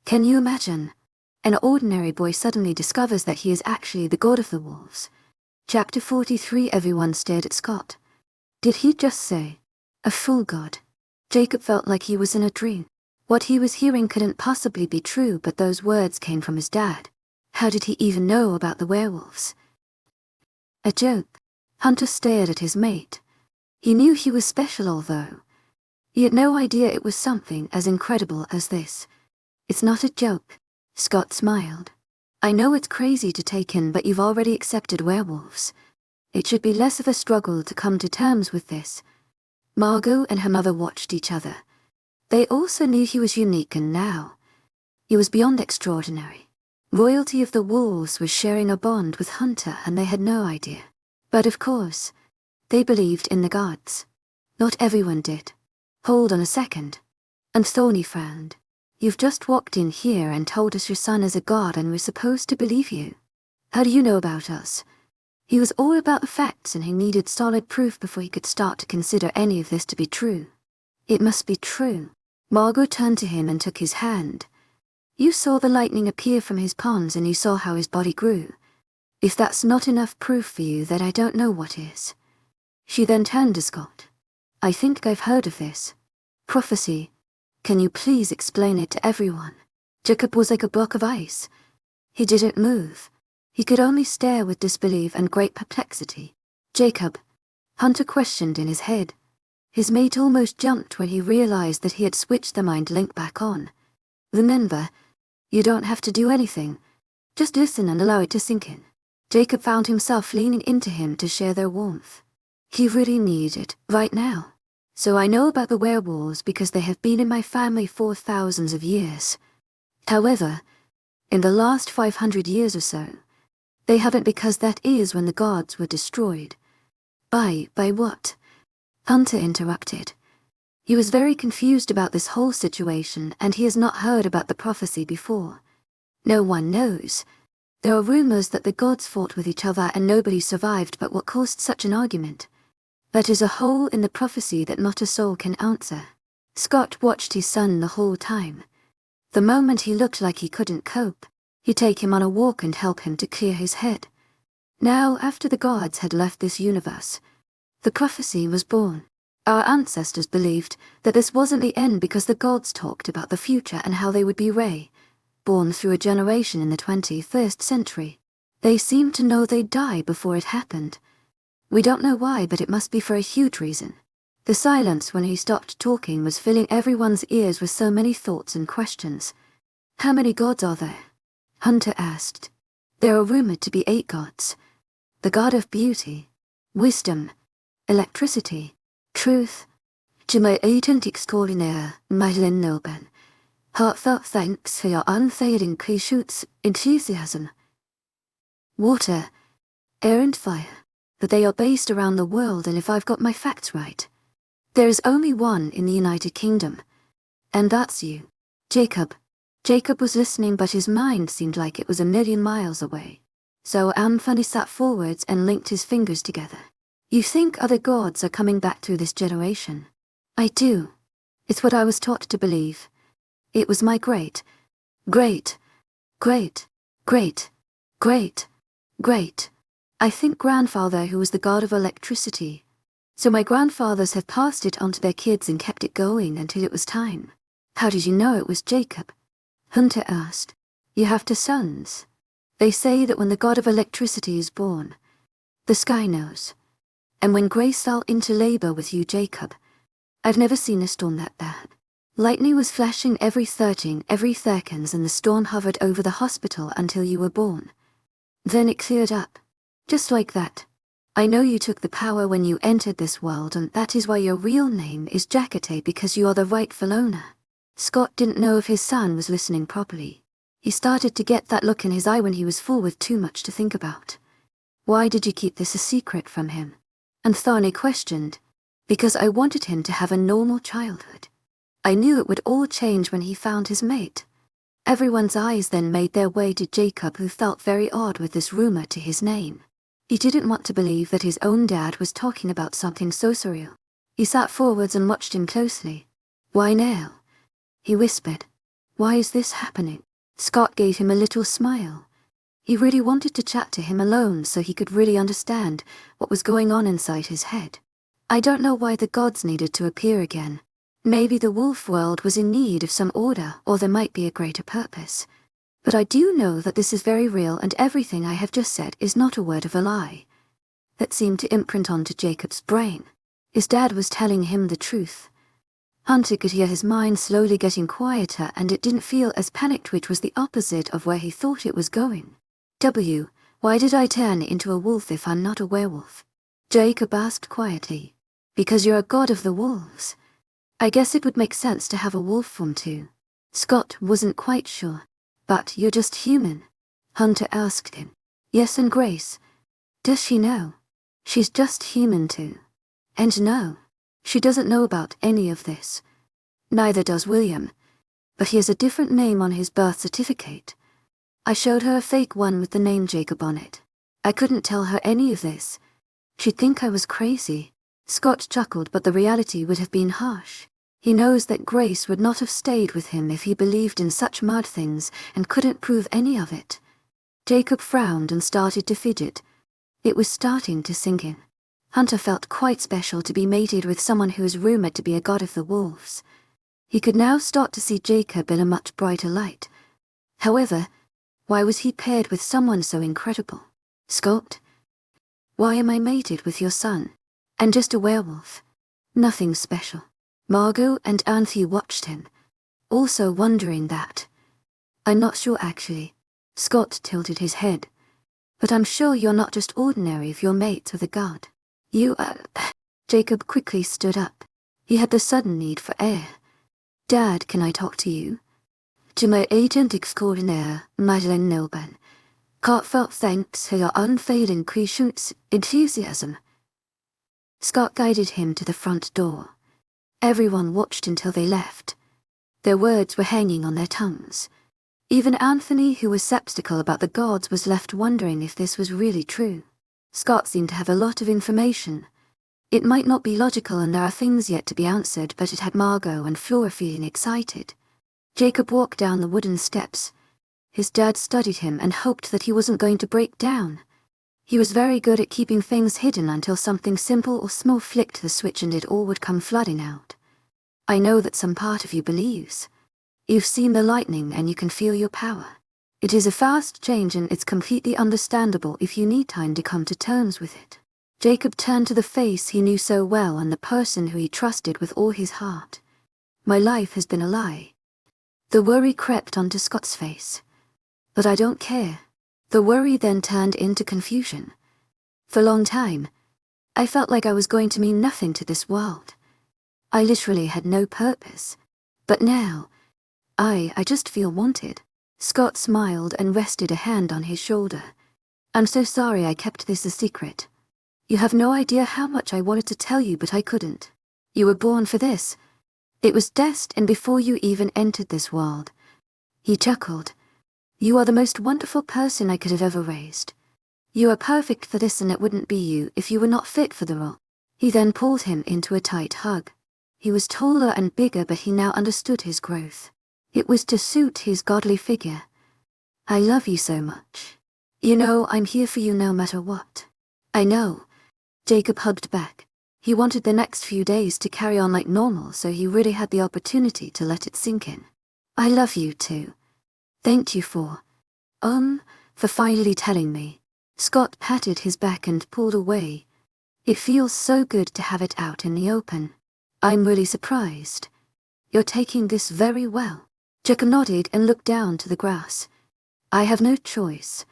Can you imagine? An ordinary boy suddenly discovers that he is actually the god of the wolves. Chapter 43. Everyone stared at Scott. Did he just say, a full god? Jacob felt like he was in a dream. What he was hearing couldn't possibly be true, but those words came from his dad. How did he even know about the werewolves? A joke. Hunter stared at his mate. He knew he was special, although he had no idea it was something as incredible as this. It's not a joke. Scott smiled. I know it's crazy to take in, but you've already accepted werewolves. It should be less of a struggle to come to terms with this. Margot and her mother watched each other. They also knew he was unique, and now he was beyond extraordinary. Royalty of the wolves was sharing a bond with Hunter, and they had no idea. But of course, they believed in the gods. Not everyone did. Hold on a second. And Thorny frowned. You've just walked in here and told us your son is a god, and we're supposed to believe you. How do you know about us? He was all about the facts, and he needed solid proof before he could start to consider any of this to be true. It must be true. Margot turned to him and took his hand. You saw the lightning appear from his palms, and you saw how his body grew. If that's not enough proof for you, then I don't know what is. She then turned to Scott. I think I've heard of this. Prophecy. Can you please explain it to everyone? Jacob was like a block of ice. He didn't move. He could only stare with disbelief and great perplexity. Jacob, Hunter questioned in his head. His mate almost jumped when he realized that he had switched the mind link back on. Remember, you don't have to do anything. Just listen and allow it to sink in. Jacob found himself leaning into him to share their warmth. He really needed it right now. So I know about the werewolves because they have been in my family for thousands of years. However, in the last 500 years or so, they haven't, because that is when the gods were destroyed. By what? Hunter interrupted. He was very confused about this whole situation, and he has not heard about the prophecy before. No one knows. There are rumors that the gods fought with each other and nobody survived, but what caused such an argument? That is a hole in the prophecy that not a soul can answer. Scott watched his son the whole time. The moment he looked like he couldn't cope, he'd take him on a walk and help him to clear his head. Now, after the gods had left this universe, the prophecy was born. Our ancestors believed that this wasn't the end because the gods talked about the future and how they would be born through a generation in the 21st century. They seemed to know they'd die before it happened. We don't know why, but it must be for a huge reason. The silence when he stopped talking was filling everyone's ears with so many thoughts and questions. How many gods are there? Hunter asked. There are rumored to be 8 gods. The god of beauty, wisdom, electricity, truth. To my agent extraordinaire, Madeline Noben. Heartfelt thanks for your unfading patience, enthusiasm. Water, air and fire. That they are based around the world, and if I've got my facts right, there is only one in the United Kingdom. And that's you, Jacob. Jacob was listening, but his mind seemed like it was a million miles away. So Anthony sat forwards and linked his fingers together. You think other gods are coming back through this generation? I do. It's what I was taught to believe. It was my great I think grandfather who was the god of electricity. So my grandfathers have passed it on to their kids and kept it going until it was time. How did you know it was Jacob? Hunter asked. You have 2 sons. They say that when the god of electricity is born, the sky knows. And when Grace fell into labor with you, Jacob, I've never seen a storm that bad. Lightning was flashing every 13 seconds, and the storm hovered over the hospital until you were born. Then it cleared up. Just like that. I know you took the power when you entered this world, and that is why your real name is Jacate, because you are the rightful owner. Scott didn't know if his son was listening properly. He started to get that look in his eye when he was full with too much to think about. Why did you keep this a secret from him? And Thorny questioned. Because I wanted him to have a normal childhood. I knew it would all change when he found his mate. Everyone's eyes then made their way to Jacob, who felt very odd with this rumor to his name. He didn't want to believe that his own dad was talking about something so surreal. He sat forwards and watched him closely. Why now? He whispered. Why is this happening? Scott gave him a little smile. He really wanted to chat to him alone so he could really understand what was going on inside his head. I don't know why the gods needed to appear again. Maybe the wolf world was in need of some order, or there might be a greater purpose. But I do know that this is very real, and everything I have just said is not a word of a lie. That seemed to imprint onto Jacob's brain. His dad was telling him the truth. Hunter could hear his mind slowly getting quieter, and it didn't feel as panicked, which was the opposite of where he thought it was going. Why did I turn into a wolf if I'm not a werewolf? Jacob asked quietly. Because you're a god of the wolves. I guess it would make sense to have a wolf form too. Scott wasn't quite sure. But you're just human? Hunter asked him. Yes, and Grace. Does she know? She's just human too. And no, she doesn't know about any of this. Neither does William. But he has a different name on his birth certificate. I showed her a fake one with the name Jacob on it. I couldn't tell her any of this. She'd think I was crazy. Scott chuckled, but the reality would have been harsh. He knows that Grace would not have stayed with him if he believed in such mad things and couldn't prove any of it. Jacob frowned and started to fidget. It was starting to sink in. Hunter felt quite special to be mated with someone who is rumored to be a god of the wolves. He could now start to see Jacob in a much brighter light. However, why was he paired with someone so incredible? Scott? Why am I mated with your son? And just a werewolf. Nothing special. Margot and Anthony watched him, also wondering that. I'm not sure actually. Scott tilted his head. But I'm sure you're not just ordinary if you're mates with a god. You Jacob quickly stood up. He had the sudden need for air. Dad, can I talk to you? To my agent extraordinaire, Madeleine Nilban. Heartfelt thanks for your unfailing patience, enthusiasm. Scott guided him to the front door. Everyone watched until they left. Their words were hanging on their tongues. Even Anthony, who was skeptical about the gods, was left wondering if this was really true. Scott seemed to have a lot of information. It might not be logical and there are things yet to be answered, but it had Margot and Flora feeling excited. Jacob walked down the wooden steps. His dad studied him and hoped that he wasn't going to break down. He was very good at keeping things hidden until something simple or small flicked the switch and it all would come flooding out. I know that some part of you believes. You've seen the lightning and you can feel your power. It is a fast change and it's completely understandable if you need time to come to terms with it. Jacob turned to the face he knew so well and the person who he trusted with all his heart. My life has been a lie. The worry crept onto Scott's face. But I don't care. The worry then turned into confusion. For a long time, I felt like I was going to mean nothing to this world. I literally had no purpose. But now, I just feel wanted. Scott smiled and rested a hand on his shoulder. I'm so sorry I kept this a secret. You have no idea how much I wanted to tell you, but I couldn't. You were born for this. It was destined before you even entered this world. He chuckled. You are the most wonderful person I could have ever raised. You are perfect for this and it wouldn't be you if you were not fit for the role. He then pulled him into a tight hug. He was taller and bigger, but he now understood his growth. It was to suit his godly figure. I love you so much. You know I'm here for you no matter what. I know. Jacob hugged back. He wanted the next few days to carry on like normal, so he really had the opportunity to let it sink in. I love you too. Thank you for finally telling me. Scott patted his back and pulled away. It feels so good to have it out in the open. I'm really surprised. You're taking this very well. Jacob nodded and looked down to the grass. I have no choice.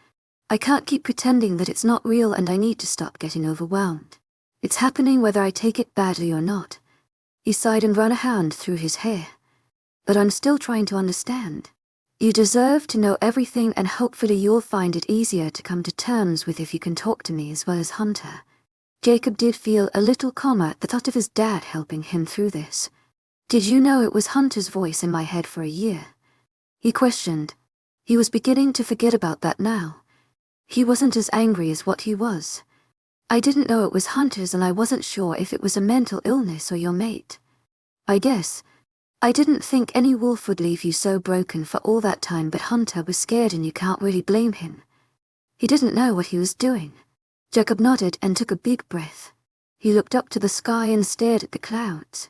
I can't keep pretending that it's not real and I need to stop getting overwhelmed. It's happening whether I take it badly or not. He sighed and ran a hand through his hair. But I'm still trying to understand. You deserve to know everything and hopefully you'll find it easier to come to terms with if you can talk to me as well as Hunter. Jacob did feel a little calmer at the thought of his dad helping him through this. Did you know it was Hunter's voice in my head for a year? He questioned. He was beginning to forget about that now. He wasn't as angry as what he was. I didn't know it was Hunter's and I wasn't sure if it was a mental illness or your mate. I guess I didn't think any wolf would leave you so broken for all that time, but Hunter was scared and you can't really blame him. He didn't know what he was doing. Jacob nodded and took a big breath. He looked up to the sky and stared at the clouds.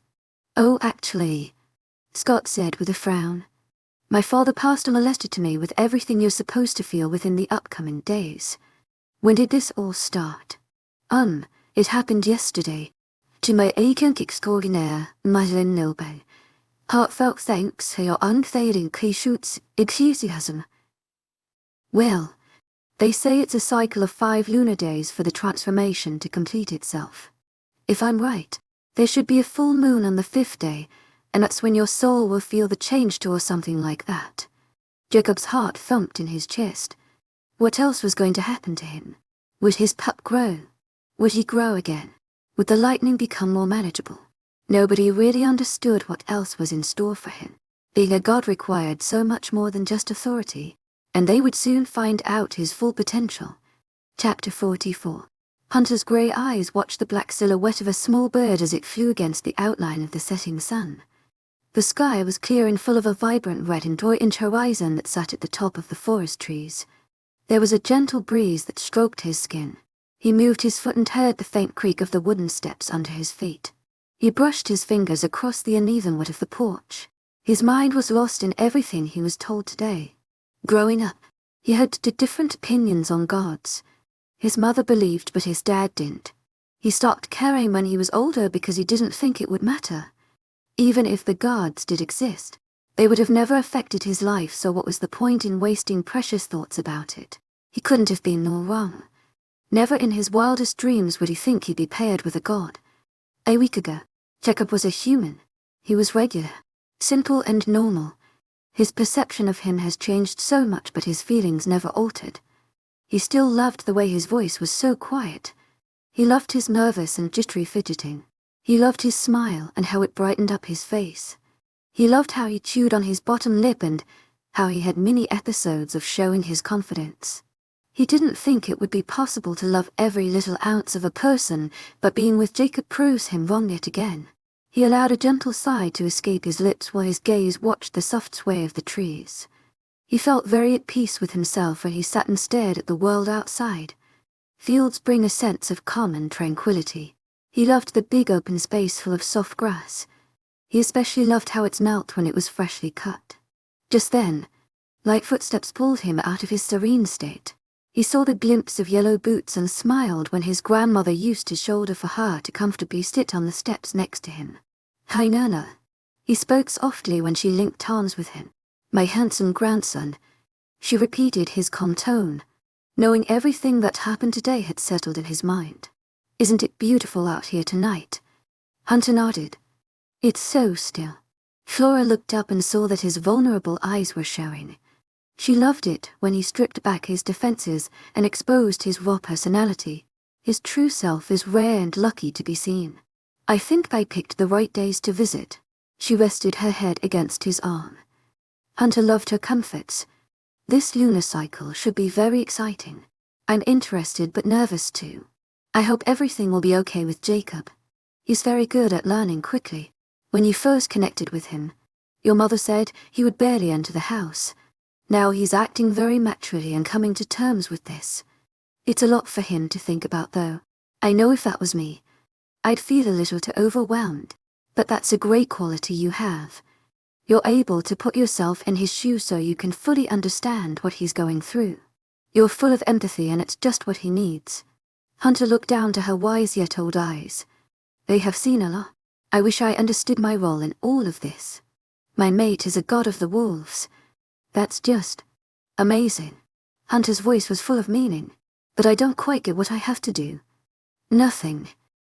Oh, actually, Scott said with a frown. My father passed on a letter to me with everything you're supposed to feel within the upcoming days. When did this all start? It happened yesterday. To my agent extraordinaire, Madeline Noble. Heartfelt thanks for your unfailing enthusiasm. Well, they say it's a cycle of 5 lunar days for the transformation to complete itself. If I'm right, there should be a full moon on the 5th day, and that's when your soul will feel the change to or something like that. Jacob's heart thumped in his chest. What else was going to happen to him? Would his pup grow? Would he grow again? Would the lightning become more manageable? Nobody really understood what else was in store for him. Being a god required so much more than just authority, and they would soon find out his full potential. Chapter 44. Hunter's grey eyes watched the black silhouette of a small bird as it flew against the outline of the setting sun. The sky was clear and full of a vibrant red and orange horizon that sat at the top of the forest trees. There was a gentle breeze that stroked his skin. He moved his foot and heard the faint creak of the wooden steps under his feet. He brushed his fingers across the uneven wood of the porch. His mind was lost in everything he was told today. Growing up, he had different opinions on gods. His mother believed, but his dad didn't. He stopped caring when he was older because he didn't think it would matter. Even if the gods did exist, they would have never affected his life, so what was the point in wasting precious thoughts about it? He couldn't have been more wrong. Never in his wildest dreams would he think he'd be paired with a god. A week ago, Jacob was a human. He was regular, simple and normal. His perception of him has changed so much, but his feelings never altered. He still loved the way his voice was so quiet. He loved his nervous and jittery fidgeting. He loved his smile and how it brightened up his face. He loved how he chewed on his bottom lip and how he had mini episodes of showing his confidence. He didn't think it would be possible to love every little ounce of a person, but being with Jacob proves him wrong yet again. He allowed a gentle sigh to escape his lips while his gaze watched the soft sway of the trees. He felt very at peace with himself when he sat and stared at the world outside. Fields bring a sense of calm and tranquility. He loved the big open space full of soft grass. He especially loved how it smelt when it was freshly cut. Just then, light footsteps pulled him out of his serene state. He saw the glimpse of yellow boots and smiled when his grandmother used his shoulder for her to comfortably sit on the steps next to him. "Hi, Nana." He spoke softly when she linked arms with him. "My handsome grandson." She repeated his calm tone, knowing everything that happened today had settled in his mind. "Isn't it beautiful out here tonight?" Hunter nodded. "It's so still." Flora looked up and saw that his vulnerable eyes were showing. She loved it when he stripped back his defenses and exposed his raw personality. His true self is rare and lucky to be seen. "I think I picked the right days to visit." She rested her head against his arm. Hunter loved her comforts. "This lunar cycle should be very exciting. I'm interested but nervous too. I hope everything will be okay with Jacob. He's very good at learning quickly. When you first connected with him, your mother said he would barely enter the house. Now he's acting very maturely and coming to terms with this. It's a lot for him to think about though. I know if that was me, I'd feel a little too overwhelmed. But that's a great quality you have. You're able to put yourself in his shoes so you can fully understand what he's going through. You're full of empathy and it's just what he needs." Hunter looked down to her wise yet old eyes. "They have seen a lot. I wish I understood my role in all of this. My mate is a god of the wolves. That's just amazing." Hunter's voice was full of meaning. "But I don't quite get what I have to do." "Nothing."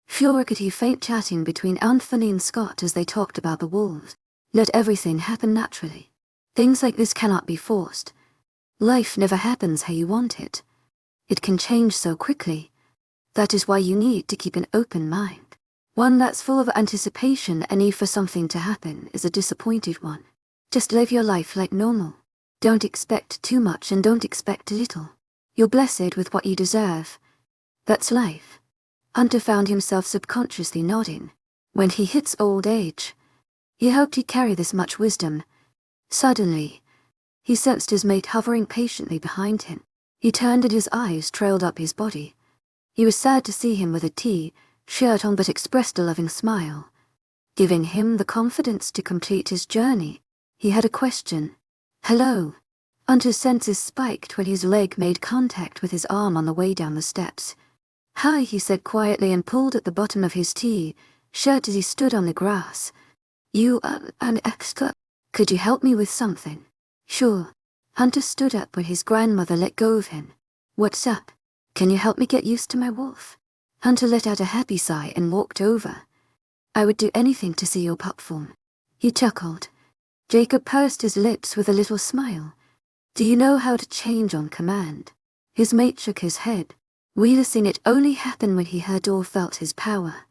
Flora could hear faint chatting between Anthony and Scott as they talked about the wolves. "Let everything happen naturally. Things like this cannot be forced. Life never happens how you want it. It can change so quickly. That is why you need to keep an open mind. One that's full of anticipation and need for something to happen is a disappointed one. Just live your life like normal. Don't expect too much and don't expect little. You're blessed with what you deserve. That's life." Hunter found himself subconsciously nodding. When he hits old age, He hoped he'd carry this much wisdom. Suddenly, he sensed his mate hovering patiently behind him. He turned and his eyes trailed up his body. He was sad to see him with a T-shirt on but expressed a loving smile, giving him the confidence to complete his journey. He had a question. "Hello." Hunter's senses spiked when his leg made contact with his arm on the way down the steps. "Hi," he said quietly and pulled at the bottom of his T-shirt as he stood on the grass. "You are an expert. Could you help me with something?" "Sure." Hunter stood up when his grandmother let go of him. "What's up? Can you help me get used to my wolf?" Hunter let out a happy sigh and walked over. "I would do anything to see your pup form." He chuckled. Jacob pursed his lips with a little smile. "Do you know how to change on command?" His mate shook his head, realizing it only happened when he heard or felt his power.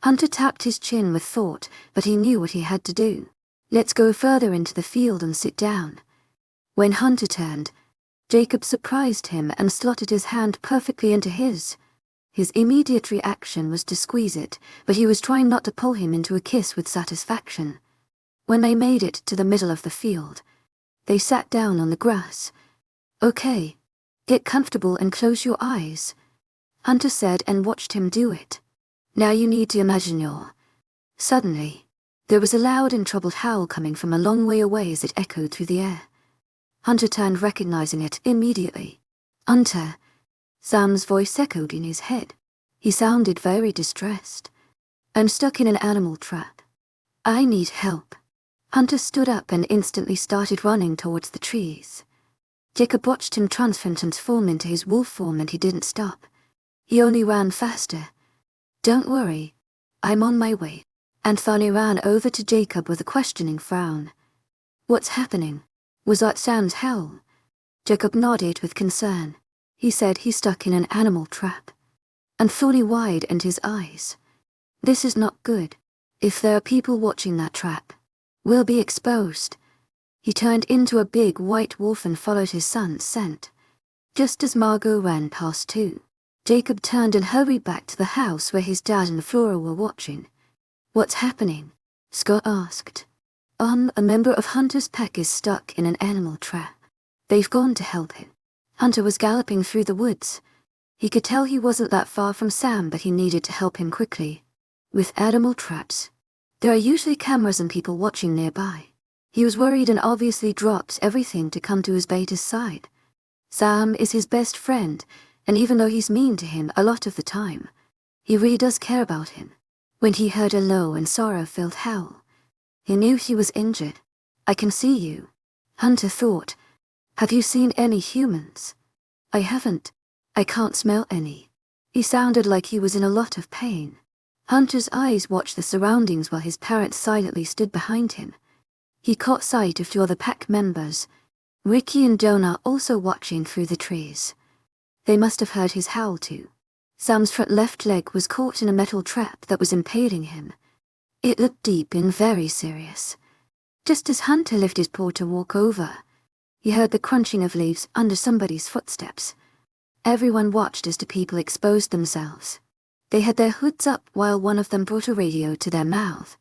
Hunter tapped his chin with thought, but he knew what he had to do. "Let's go further into the field and sit down." When Hunter turned, Jacob surprised him and slotted his hand perfectly into his. His immediate reaction was to squeeze it, but he was trying not to pull him into a kiss with satisfaction. When they made it to the middle of the field, they sat down on the grass. "Okay, get comfortable and close your eyes," Hunter said and watched him do it. "Now you need to imagine your..." Suddenly, there was a loud and troubled howl coming from a long way away as it echoed through the air. Hunter turned, recognizing it immediately. "Hunter," Sam's voice echoed in his head. He sounded very distressed. "I'm stuck in an animal trap. I need help." Hunter stood up and instantly started running towards the trees. Jacob watched him transform into his wolf form and he didn't stop. He only ran faster. "Don't worry, I'm on my way." Anthony ran over to Jacob with a questioning frown. "What's happening? Was that Sam's howl?" Jacob nodded with concern. He said he's stuck in an animal trap. Anthony widened his eyes. "This is not good. If there are people watching that trap, we'll be exposed." He turned into a big white wolf and followed his son's scent. Just as Margot ran past too, Jacob turned and hurried back to the house where his dad and Flora were watching. "What's happening?" Scott asked. A member of Hunter's pack is stuck in an animal trap. They've gone to help him." Hunter was galloping through the woods. He could tell he wasn't that far from Sam, but he needed to help him quickly. With animal traps, there are usually cameras and people watching nearby. He was worried and obviously dropped everything to come to his beta's side. Sam is his best friend, and even though he's mean to him a lot of the time, he really does care about him. When he heard a low and sorrow-filled howl, he knew he was injured. "I can see you," Hunter thought. "Have you seen any humans?" "I haven't. I can't smell any." He sounded like he was in a lot of pain. Hunter's eyes watched the surroundings while his parents silently stood behind him. He caught sight of two other pack members, Ricky and Jonah, also watching through the trees. They must have heard his howl too. Sam's front left leg was caught in a metal trap that was impaling him. It looked deep and very serious. Just as Hunter lifted his paw to walk over, he heard the crunching of leaves under somebody's footsteps. Everyone watched as the people exposed themselves. They had their hoods up while one of them brought a radio to their mouth.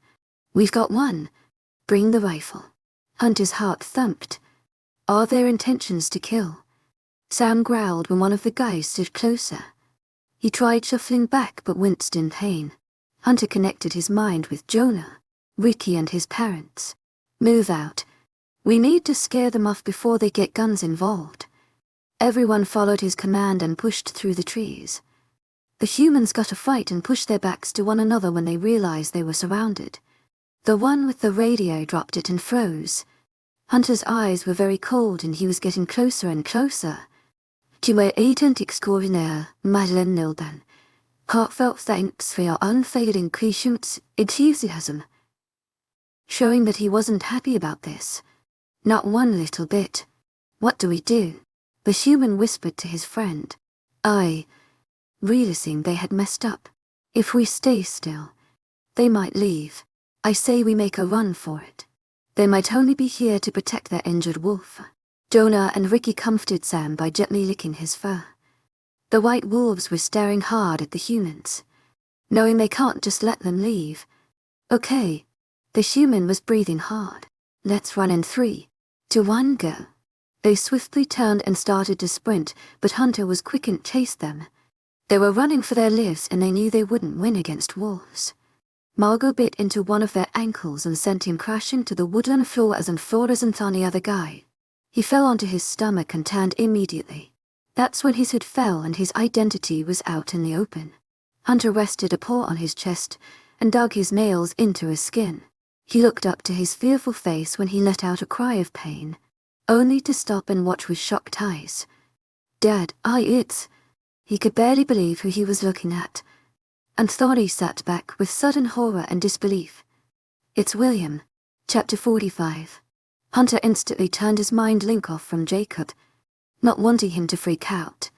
"We've got one. Bring the rifle." Hunter's heart thumped. Are their intentions to kill? Sam growled when one of the guys stood closer. He tried shuffling back but winced in pain. Hunter connected his mind with Jonah, Ricky and his parents. "Move out. We need to scare them off before they get guns involved." Everyone followed his command and pushed through the trees. The humans got a fright and pushed their backs to one another when they realized they were surrounded. The one with the radio dropped it and froze. Hunter's eyes were very cold and he was getting closer and closer. "Tu es agent extraordinaire, Madeleine Nildan. Heartfelt thanks for your unfailing patience, enthusiasm." Showing that he wasn't happy about this. Not one little bit. "What do we do?" the human whispered to his friend. Realizing they had messed up. "If we stay still, they might leave. I say we make a run for it. They might only be here to protect their injured wolf." Jonah and Ricky comforted Sam by gently licking his fur. The white wolves were staring hard at the humans, knowing they can't just let them leave. "Okay, The human was breathing hard. Let's run in 3, 2, 1, go. They swiftly turned and started to sprint, but Hunter was quick and chased them. They were running for their lives and they knew they wouldn't win against wolves. Margot bit into one of their ankles and sent him crashing to the woodland floor as unfortunate on the other guy. He fell onto his stomach and turned immediately. That's when his head fell and his identity was out in the open. Hunter rested a paw on his chest and dug his nails into his skin. He looked up to his fearful face when he let out a cry of pain, only to stop and watch with shocked eyes. Dad, it's... He could barely believe who he was looking at, and thought he sat back with sudden horror and disbelief. It's William. Chapter 45. Hunter instantly turned his mind link off from Jacob, not wanting him to freak out.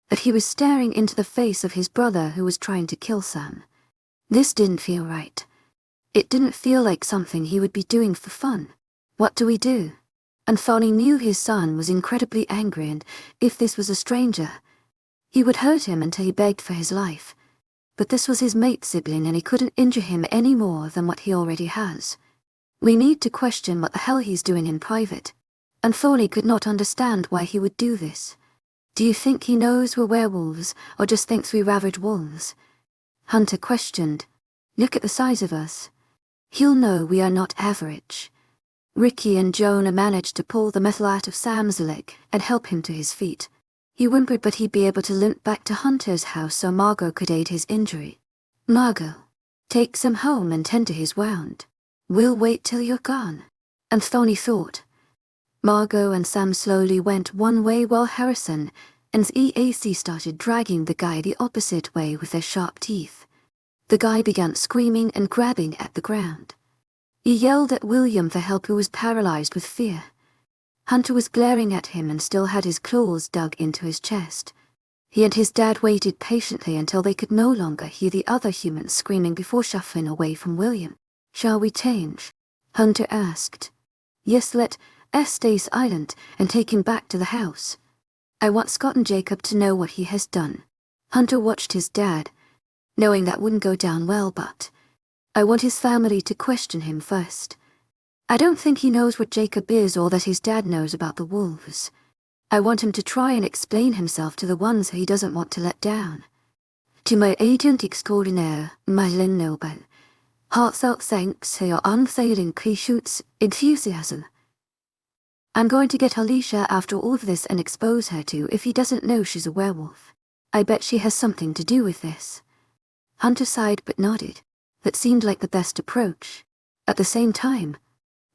But he was staring into the face of his brother who was trying to kill Sam. This didn't feel right. It didn't feel like something he would be doing for fun. What do we do? And Thorny knew his son was incredibly angry, and if this was a stranger, he would hurt him until he begged for his life. But this was his mate sibling and he couldn't injure him any more than what he already has. We need to question what the hell he's doing in private. And Thorny could not understand why he would do this. Do you think he knows we're werewolves, or just thinks we ravage wolves? Hunter questioned. Look at the size of us. He'll know we are not average. Ricky and Jonah managed to pull the metal out of Sam's leg and help him to his feet. He whimpered, but he'd be able to limp back to Hunter's house so Margot could aid his injury. Margot, take Sam home and tend to his wound. We'll wait till you're gone. And Thorny thought. Margot and Sam slowly went one way while Harrison and EAC started dragging the guy the opposite way with their sharp teeth. The guy began screaming and grabbing at the ground. He yelled at William for help, who was paralyzed with fear. Hunter was glaring at him and still had his claws dug into his chest. He and his dad waited patiently until they could no longer hear the other humans screaming before shuffling away from William. Shall we change? Hunter asked. Yes, let us stay silent and take him back to the house. I want Scott and Jacob to know what he has done. Hunter watched his dad, knowing that wouldn't go down well, but I want his family to question him first. I don't think he knows what Jacob is or that his dad knows about the wolves. I want him to try and explain himself to the ones he doesn't want to let down. To my agent extraordinaire, Madeleine Noble, heartfelt thanks for your unfailing patience, enthusiasm. I'm going to get Alicia after all of this and expose her to if he doesn't know she's a werewolf. I bet she has something to do with this. Hunter sighed but nodded. That seemed like the best approach. At the same time,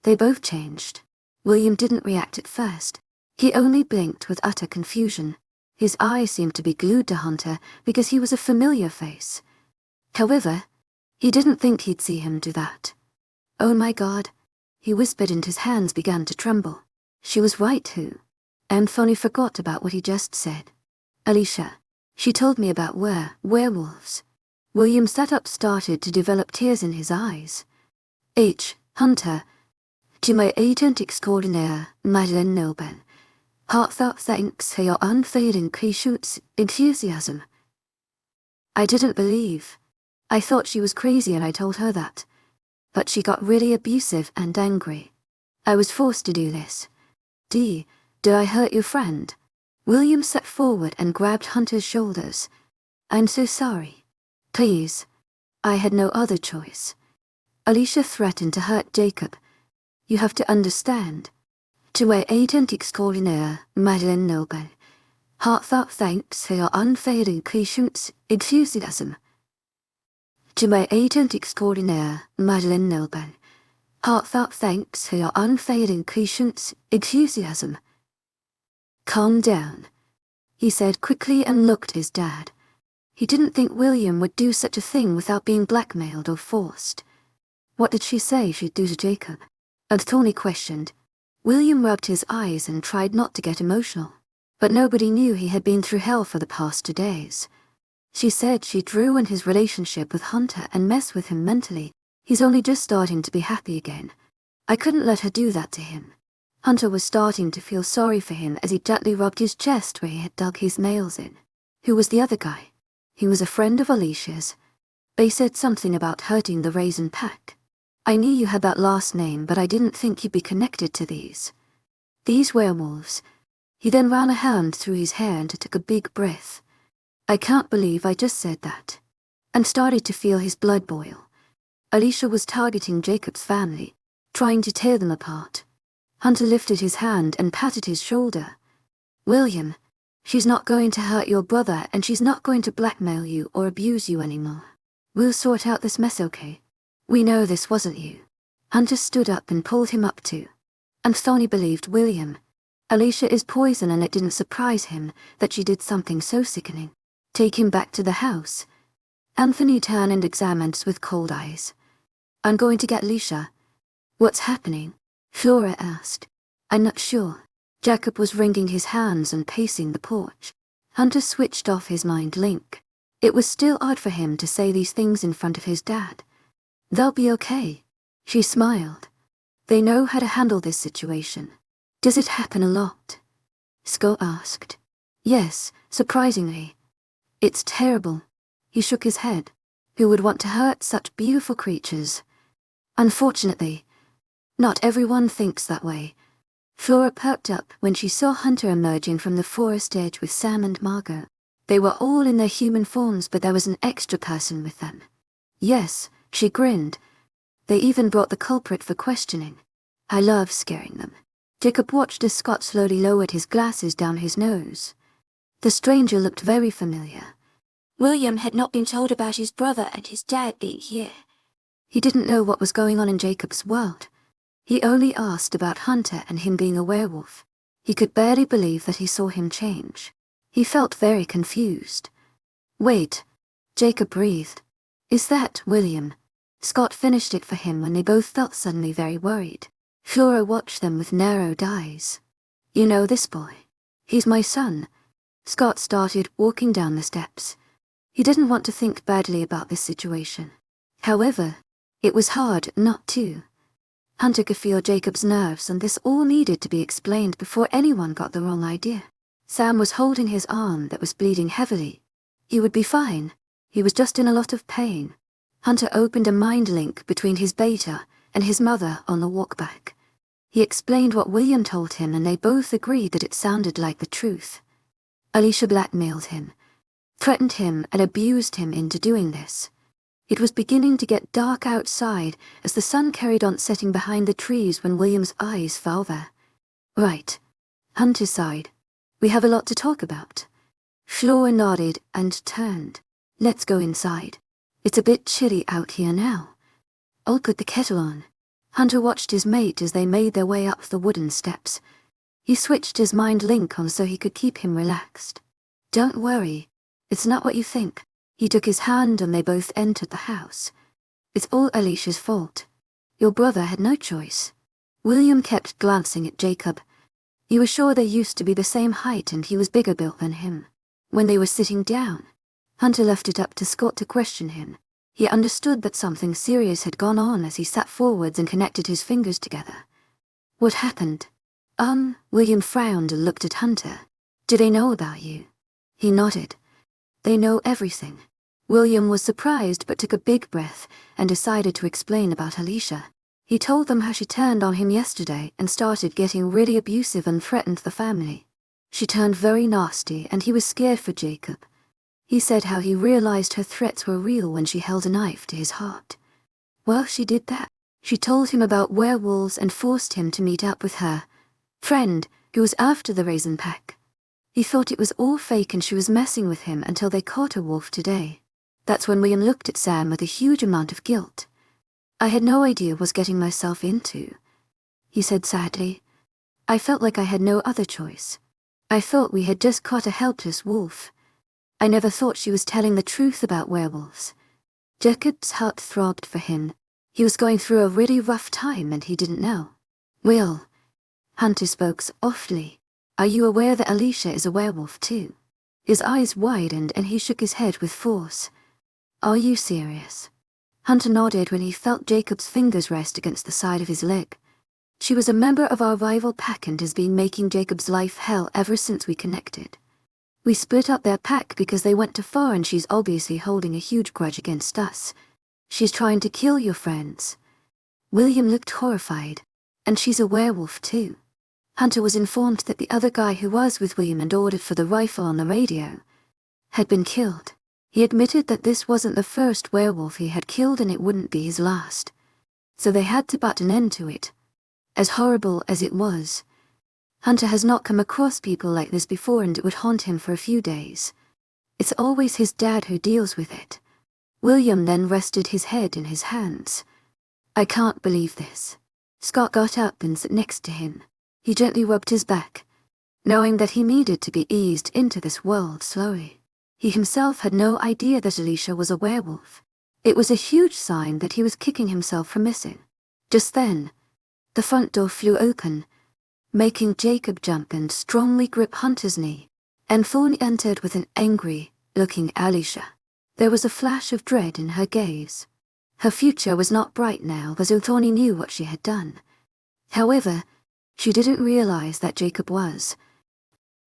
they both changed. William didn't react at first. He only blinked with utter confusion. His eyes seemed to be glued to Hunter because he was a familiar face. However, he didn't think he'd see him do that. Oh my God, he whispered, and his hands began to tremble. She was right too. Anthony forgot about what he just said. Alicia. She told me about werewolves. William sat up, started to develop tears in his eyes. Hunter. To my agent extraordinaire, Madeleine Noble, heartfelt thanks for your unfailing patience, enthusiasm. I didn't believe. I thought she was crazy and I told her that. But she got really abusive and angry. I was forced to do this. Did I hurt your friend? William sat forward and grabbed Hunter's shoulders. I'm so sorry. Please. I had no other choice. Alicia threatened to hurt Jacob. You have to understand. To my agent extraordinaire, Madeleine Noble, heartfelt thanks for your unfailing patience, enthusiasm. To my agent extraordinaire, Madeleine Noble, heartfelt thanks for your unfailing patience, enthusiasm. Calm down, he said quickly and looked at his dad. He didn't think William would do such a thing without being blackmailed or forced. What did she say she'd do to Jacob? Anthony questioned. William rubbed his eyes and tried not to get emotional, but nobody knew he had been through hell for the past 2 days. She said she'd ruin his relationship with Hunter and mess with him mentally. He's only just starting to be happy again. I couldn't let her do that to him. Hunter was starting to feel sorry for him as he gently rubbed his chest where he had dug his nails in. Who was the other guy? He was a friend of Alicia's. They said something about hurting the Raisin Pack. I knew you had that last name, but I didn't think you'd be connected to these werewolves." He then ran a hand through his hair and took a big breath. "I can't believe I just said that," and started to feel his blood boil. Alicia was targeting Jacob's family, trying to tear them apart. Hunter lifted his hand and patted his shoulder. "William, she's not going to hurt your brother, and she's not going to blackmail you or abuse you anymore. We'll sort out this mess, okay? We know this wasn't you." Hunter stood up and pulled him up too. Anthony believed William. Alicia is poison, and it didn't surprise him that she did something so sickening. "Take him back to the house." Anthony turned and examined us with cold eyes. "I'm going to get Alicia." "What's happening?" Flora asked. "I'm not sure." Jacob was wringing his hands and pacing the porch. Hunter switched off his mind link. It was still odd for him to say these things in front of his dad. "They'll be okay." She smiled. "They know how to handle this situation." "Does it happen a lot?" Scott asked. "Yes, surprisingly." "It's terrible." He shook his head. "Who would want to hurt such beautiful creatures?" "Unfortunately, not everyone thinks that way." Flora perked up when she saw Hunter emerging from the forest edge with Sam and Margot. They were all in their human forms, but there was an extra person with them. "Yes," she grinned. "They even brought the culprit for questioning. I love scaring them." Jacob watched as Scott slowly lowered his glasses down his nose. The stranger looked very familiar. William had not been told about his brother and his dad being here. He didn't know what was going on in Jacob's world. He only asked about Hunter and him being a werewolf. He could barely believe that he saw him change. He felt very confused. "Wait," Jacob breathed. "Is that William?" Scott finished it for him when they both felt suddenly very worried. Flora watched them with narrowed eyes. "You know this boy? He's my son." Scott started walking down the steps. He didn't want to think badly about this situation. However, it was hard not to. Hunter could feel Jacob's nerves, and this all needed to be explained before anyone got the wrong idea. Sam was holding his arm that was bleeding heavily. He would be fine. He was just in a lot of pain. Hunter opened a mind link between his beta and his mother on the walk back. He explained what William told him, and they both agreed that it sounded like the truth. Alicia blackmailed him, threatened him, and abused him into doing this. It was beginning to get dark outside as the sun carried on setting behind the trees when William's eyes fell there. "Right," Hunter sighed. "We have a lot to talk about." Flora nodded and turned. "Let's go inside. It's a bit chilly out here now." "I'll put the kettle on." Hunter watched his mate as they made their way up the wooden steps. He switched his mind link on so he could keep him relaxed. "Don't worry. It's not what you think." He took his hand and they both entered the house. "It's all Alicia's fault. Your brother had no choice." William kept glancing at Jacob. He was sure they used to be the same height and he was bigger built than him. When they were sitting down, Hunter left it up to Scott to question him. He understood that something serious had gone on as he sat forwards and connected his fingers together. "What happened?" William frowned and looked at Hunter. "Do they know about you?" He nodded. "They know everything." William was surprised but took a big breath and decided to explain about Alicia. He told them how she turned on him yesterday and started getting really abusive and threatened the family. She turned very nasty and he was scared for Jacob. He said how he realized her threats were real when she held a knife to his heart. Well, she did that. She told him about werewolves and forced him to meet up with her friend who was after the Raisin Pack. He thought it was all fake and she was messing with him until they caught a wolf today. That's when William looked at Sam with a huge amount of guilt. "I had no idea what I was getting myself into," he said sadly. "I felt like I had no other choice. I thought we had just caught a helpless wolf. I never thought she was telling the truth about werewolves." Jacob's heart throbbed for him. He was going through a really rough time and he didn't know. "Will," Hunter spoke softly, "are you aware that Alicia is a werewolf too?" His eyes widened and he shook his head with force. "Are you serious?" Hunter nodded when he felt Jacob's fingers rest against the side of his leg. "She was a member of our rival pack and has been making Jacob's life hell ever since we connected. We split up their pack because they went too far and she's obviously holding a huge grudge against us. She's trying to kill your friends." William looked horrified. And she's a werewolf too. Hunter was informed that the other guy who was with William and ordered for the rifle on the radio had been killed. He admitted that this wasn't the first werewolf he had killed and it wouldn't be his last. So they had to put an end to it. As horrible as it was, Hunter has not come across people like this before and it would haunt him for a few days. It's always his dad who deals with it. William then rested his head in his hands. I can't believe this. Scott got up and sat next to him. He gently rubbed his back, knowing that he needed to be eased into this world slowly. He himself had no idea that Alicia was a werewolf. It was a huge sign that he was kicking himself for missing. Just then, the front door flew open, making Jacob jump and strongly grip Hunter's knee, and Thorny entered with an angry-looking Alicia. There was a flash of dread in her gaze. Her future was not bright now, as though Thorny knew what she had done. However, she didn't realize that Jacob was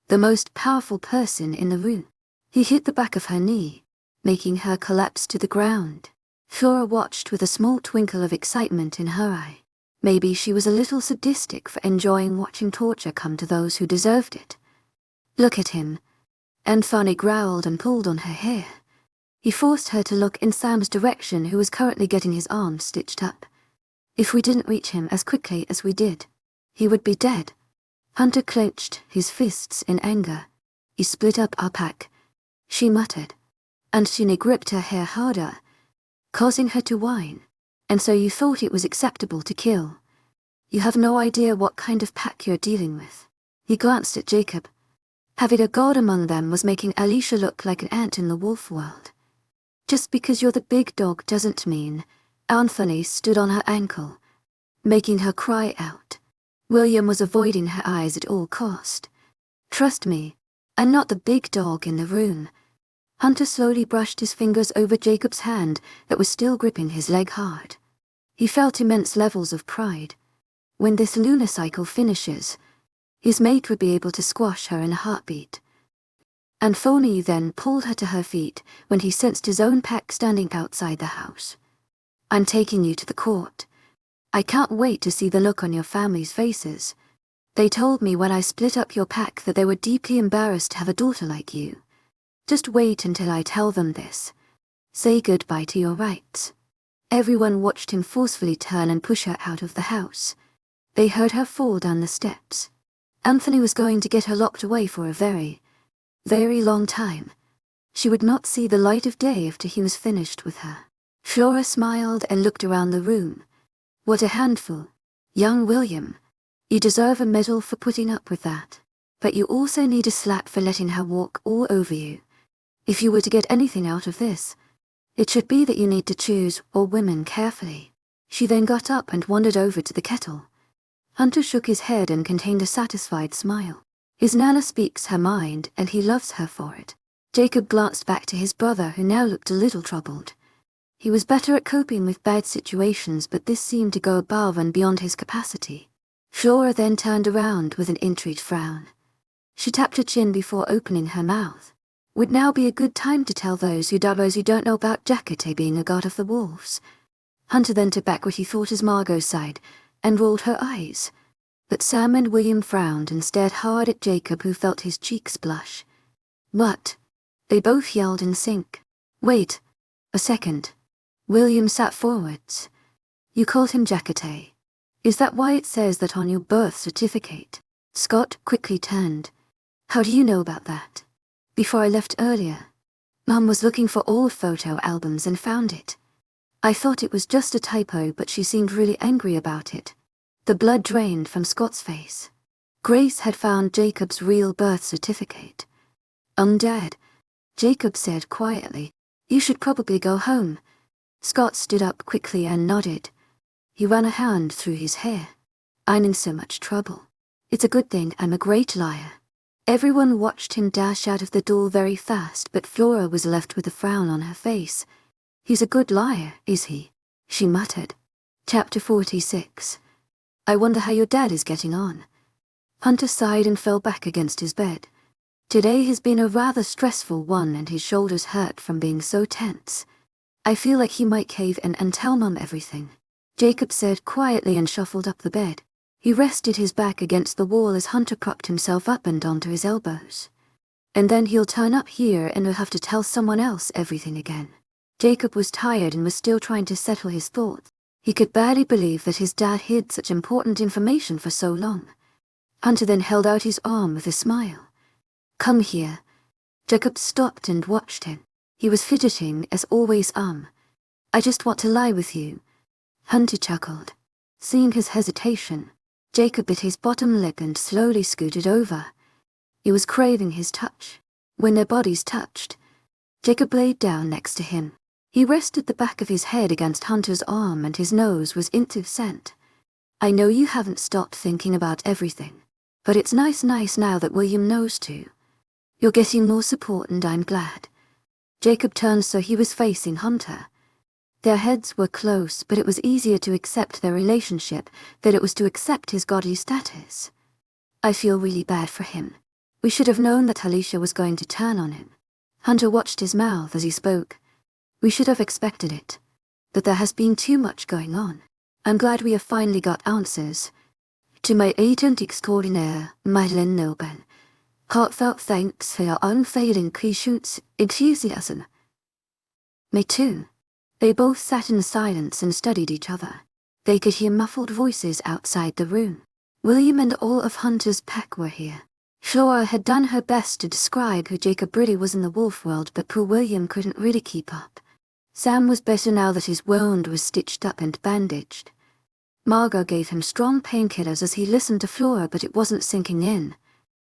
the most powerful person in the room. He hit the back of her knee, making her collapse to the ground. Flora watched with a small twinkle of excitement in her eye. Maybe she was a little sadistic for enjoying watching torture come to those who deserved it. Look at him. And Thorny growled and pulled on her hair. He forced her to look in Sam's direction, who was currently getting his arm stitched up. If we didn't reach him as quickly as we did, he would be dead. Hunter clenched his fists in anger. He split up our pack, she muttered. And Shinny gripped her hair harder, causing her to whine. And so you thought it was acceptable to kill. You have no idea what kind of pack you're dealing with. He glanced at Jacob. Having a god among them was making Alicia look like an ant in the wolf world. Just because you're the big dog doesn't mean... Anthony stood on her ankle, making her cry out. William was avoiding her eyes at all cost. Trust me, I'm not the big dog in the room. Hunter slowly brushed his fingers over Jacob's hand that was still gripping his leg hard. He felt immense levels of pride. When this lunar cycle finishes, his mate would be able to squash her in a heartbeat. And Thorny then pulled her to her feet when he sensed his own pack standing outside the house. I'm taking you to the court. I can't wait to see the look on your family's faces. They told me when I split up your pack that they were deeply embarrassed to have a daughter like you. Just wait until I tell them this. Say goodbye to your rights. Everyone watched him forcefully turn and push her out of the house. They heard her fall down the steps. Anthony was going to get her locked away for a very, very long time. She would not see the light of day after he was finished with her. Flora smiled and looked around the room. What a handful. Young William. You deserve a medal for putting up with that. But you also need a slap for letting her walk all over you. If you were to get anything out of this, it should be that you need to choose all women carefully. She then got up and wandered over to the kettle. Hunter shook his head and contained a satisfied smile. His Nana speaks her mind and he loves her for it. Jacob glanced back to his brother, who now looked a little troubled. He was better at coping with bad situations, but this seemed to go above and beyond his capacity. Flora then turned around with an intrigued frown. She tapped her chin before opening her mouth. Would now be a good time to tell those who don't know about Jacate being a god of the wolves. Hunter then took back what he thought as Margot's side, and rolled her eyes. But Sam and William frowned and stared hard at Jacob, who felt his cheeks blush. What? They both yelled in sync. Wait a second. William sat forwards. You called him Jacate. Is that why it says that on your birth certificate? Scott quickly turned. How do you know about that? Before I left earlier, Mum was looking for all photo albums and found it. I thought it was just a typo, but she seemed really angry about it. The blood drained from Scott's face. Grace had found Jacob's real birth certificate. Dad, Jacob said quietly. You should probably go home. Scott stood up quickly and nodded. He ran a hand through his hair. I'm in so much trouble. It's a good thing I'm a great liar. Everyone watched him dash out of the door very fast, but Flora was left with a frown on her face. He's a good liar, is he? She muttered. Chapter 46. I wonder how your dad is getting on. Hunter sighed and fell back against his bed. Today has been a rather stressful one and his shoulders hurt from being so tense. I feel like he might cave in and tell Mum everything. Jacob said quietly and shuffled up the bed. He rested his back against the wall as Hunter propped himself up and onto his elbows. And then he'll turn up here and we'll have to tell someone else everything again. Jacob was tired and was still trying to settle his thoughts. He could barely believe that his dad hid such important information for so long. Hunter then held out his arm with a smile. Come here. Jacob stopped and watched him. He was fidgeting as always. I just want to lie with you. Hunter chuckled. Seeing his hesitation, Jacob bit his bottom lip and slowly scooted over. He was craving his touch. When their bodies touched, Jacob laid down next to him. He rested the back of his head against Hunter's arm and his nose was into scent. I know you haven't stopped thinking about everything, but it's nice now that William knows too. You're getting more support and I'm glad. Jacob turned so he was facing Hunter. Their heads were close, but it was easier to accept their relationship than it was to accept his godly status. I feel really bad for him. We should have known that Alicia was going to turn on him. Hunter watched his mouth as he spoke. We should have expected it. But there has been too much going on. I'm glad we have finally got answers. To my agent extraordinaire, Madeleine Nobel, heartfelt thanks for your unfailing patience, enthusiasm. Me too. They both sat in silence and studied each other. They could hear muffled voices outside the room. William and all of Hunter's pack were here. Flora had done her best to describe who Jacob really was in the wolf world, but poor William couldn't really keep up. Sam was better now that his wound was stitched up and bandaged. Margot gave him strong painkillers as he listened to Flora, but it wasn't sinking in.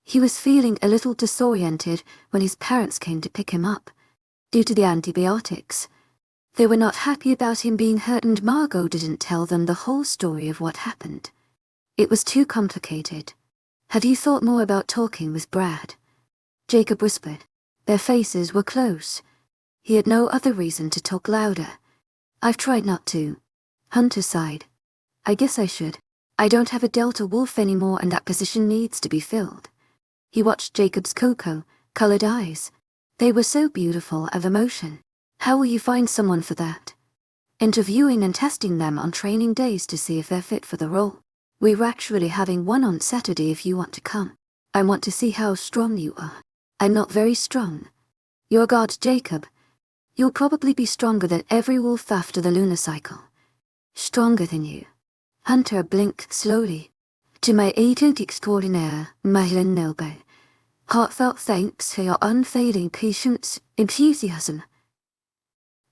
He was feeling a little disoriented when his parents came to pick him up. Due to the antibiotics, they were not happy about him being hurt, and Margot didn't tell them the whole story of what happened. It was too complicated. Have you thought more about talking with Brad? Jacob whispered. Their faces were close. He had no other reason to talk louder. I've tried not to. Hunter sighed. I guess I should. I don't have a Delta Wolf anymore and that position needs to be filled. He watched Jacob's cocoa-colored eyes. They were so beautiful of emotion. How will you find someone for that? Interviewing and testing them on training days to see if they're fit for the role. We're actually having one on Saturday if you want to come. I want to see how strong you are. I'm not very strong. You're God, Jacob. You'll probably be stronger than every wolf after the lunar cycle. Stronger than you. Hunter blinked slowly. To my agent extraordinaire, Madeleine Nobel, heartfelt thanks for your unfailing patience, enthusiasm.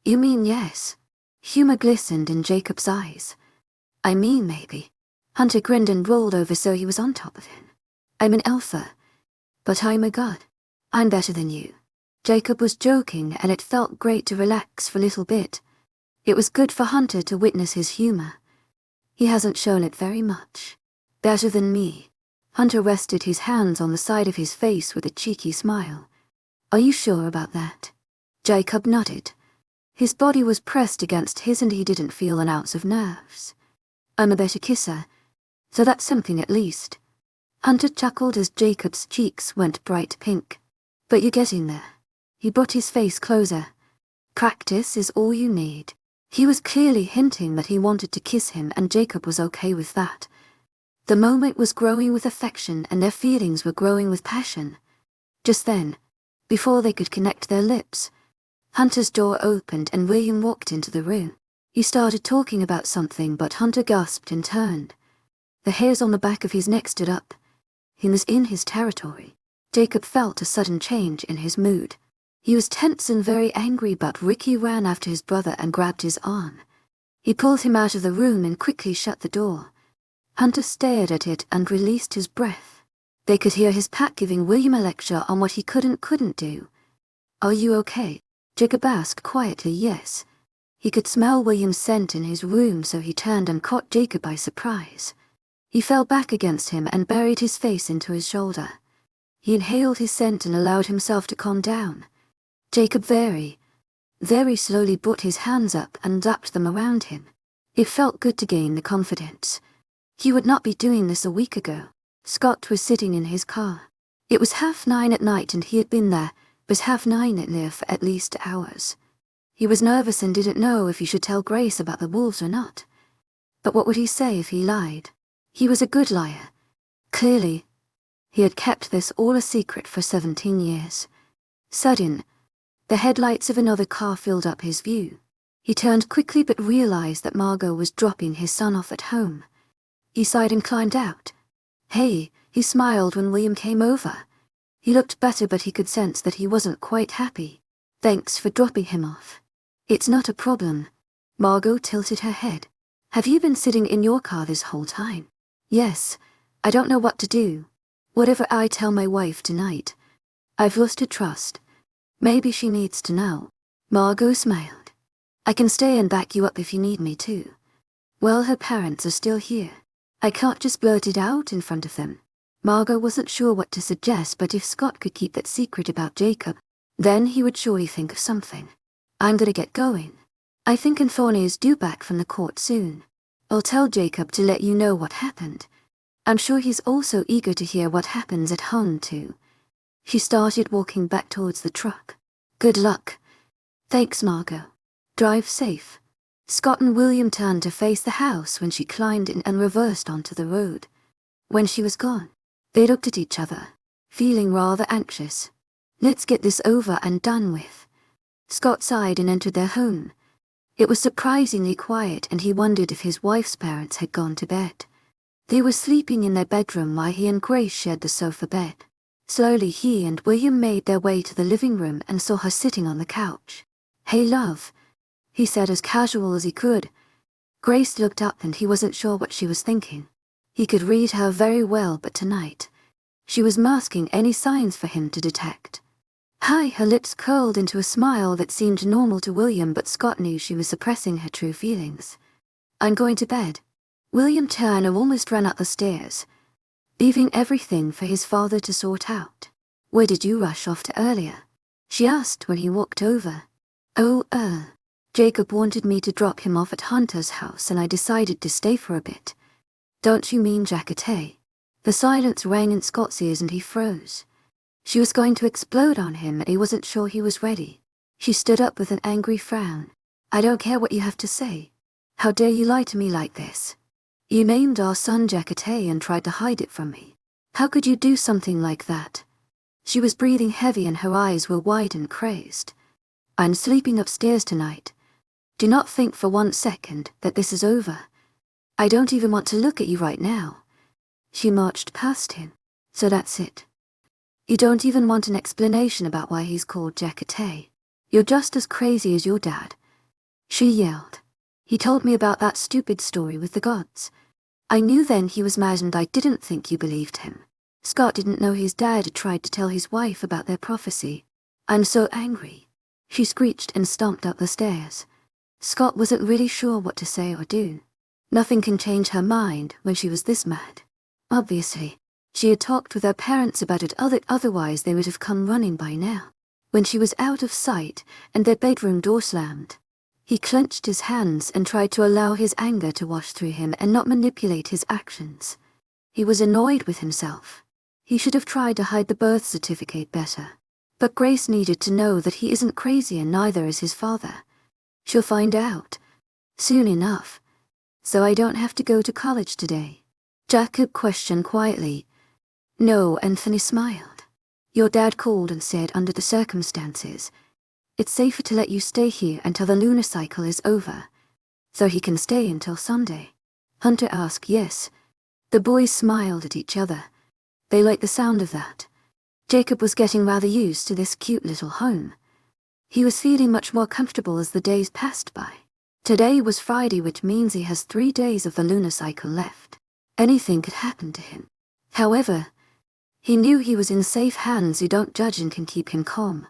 You mean yes? Humor glistened in Jacob's eyes. I mean maybe. Hunter grinned and rolled over so he was on top of him. I'm an alpha, but I'm a god. I'm better than you. Jacob was joking and it felt great to relax for a little bit. It was good for Hunter to witness his humor. He hasn't shown it very much. Better than me. Hunter rested his hands on the side of his face with a cheeky smile. Are you sure about that? Jacob nodded. His body was pressed against his and he didn't feel an ounce of nerves. I'm a better kisser, so that's something at least. Hunter chuckled as Jacob's cheeks went bright pink. But you're getting there. He brought his face closer. Practice is all you need. He was clearly hinting that he wanted to kiss him and Jacob was okay with that. The moment was growing with affection and their feelings were growing with passion. Just then, before they could connect their lips, Hunter's door opened and William walked into the room. He started talking about something but Hunter gasped and turned. The hairs on the back of his neck stood up. He was in his territory. Jacob felt a sudden change in his mood. He was tense and very angry, but Ricky ran after his brother and grabbed his arm. He pulled him out of the room and quickly shut the door. Hunter stared at it and released his breath. They could hear his pack giving William a lecture on what he couldn't do. Are you okay? Jacob asked quietly. Yes. He could smell William's scent in his room, so he turned and caught Jacob by surprise. He fell back against him and buried his face into his shoulder. He inhaled his scent and allowed himself to calm down. Jacob very slowly brought his hands up and wrapped them around him. It felt good to gain the confidence. He would not be doing this a week ago. Scott was sitting in his car. It was 9:30 at night and he had been there, but 9:30 at near for at least hours. He was nervous and didn't know if he should tell Grace about the wolves or not. But what would he say if he lied? He was a good liar. Clearly, he had kept this all a secret for 17 years. Sudden, the headlights of another car filled up his view. He turned quickly but realized that Margot was dropping his son off at home. He sighed and climbed out. Hey, he smiled when William came over. He looked better but he could sense that he wasn't quite happy. Thanks for dropping him off. It's not a problem. Margot tilted her head. Have you been sitting in your car this whole time? Yes. I don't know what to do. Whatever I tell my wife tonight. I've lost her trust. Maybe she needs to know. Margot smiled. I can stay and back you up if you need me to. Well, her parents are still here. I can't just blurt it out in front of them. Margot wasn't sure what to suggest, but if Scott could keep that secret about Jacob, then he would surely think of something. I'm gonna get going. I think Anthony is due back from the court soon. I'll tell Jacob to let you know what happened. I'm sure he's also eager to hear what happens at home too. She started walking back towards the truck. Good luck. Thanks, Margot. Drive safe. Scott and William turned to face the house when she climbed in and reversed onto the road. When she was gone, they looked at each other, feeling rather anxious. Let's get this over and done with. Scott sighed and entered their home. It was surprisingly quiet and he wondered if his wife's parents had gone to bed. They were sleeping in their bedroom while he and Grace shared the sofa bed. Slowly he and William made their way to the living room and saw her sitting on the couch. Hey love, he said as casual as he could. Grace looked up and he wasn't sure what she was thinking. He could read her very well, but tonight, she was masking any signs for him to detect. Hi, her lips curled into a smile that seemed normal to William, but Scott knew she was suppressing her true feelings. I'm going to bed. William turned and almost ran up the stairs, leaving everything for his father to sort out. Where did you rush off to earlier? She asked when he walked over. Oh, Jacob wanted me to drop him off at Hunter's house and I decided to stay for a bit. Don't you mean Jacquette? The silence rang in Scott's ears and he froze. She was going to explode on him and he wasn't sure he was ready. She stood up with an angry frown. I don't care what you have to say. How dare you lie to me like this? You named our son Jacquette and tried to hide it from me. How could you do something like that? She was breathing heavy and her eyes were wide and crazed. I'm sleeping upstairs tonight. Do not think for 1 second that this is over. I don't even want to look at you right now. She marched past him. So that's it. You don't even want an explanation about why he's called Jacquette. You're just as crazy as your dad. She yelled. He told me about that stupid story with the gods. I knew then he was mad and I didn't think you believed him. Scott didn't know his dad had tried to tell his wife about their prophecy. I'm so angry. She screeched and stomped up the stairs. Scott wasn't really sure what to say or do. Nothing can change her mind when she was this mad. Obviously, she had talked with her parents about it, otherwise they would have come running by now. When she was out of sight and their bedroom door slammed, he clenched his hands and tried to allow his anger to wash through him and not manipulate his actions. He was annoyed with himself. He should have tried to hide the birth certificate better. But Grace needed to know that he isn't crazy and neither is his father. She'll find out. Soon enough. So I don't have to go to college today? Jacob questioned quietly. No, Anthony smiled. Your dad called and said under the circumstances, it's safer to let you stay here until the lunar cycle is over. So he can stay until Sunday. Hunter asked yes. The boys smiled at each other. They liked the sound of that. Jacob was getting rather used to this cute little home. He was feeling much more comfortable as the days passed by. Today was Friday, which means he has 3 days of the lunar cycle left. Anything could happen to him. However, he knew he was in safe hands who don't judge and can keep him calm.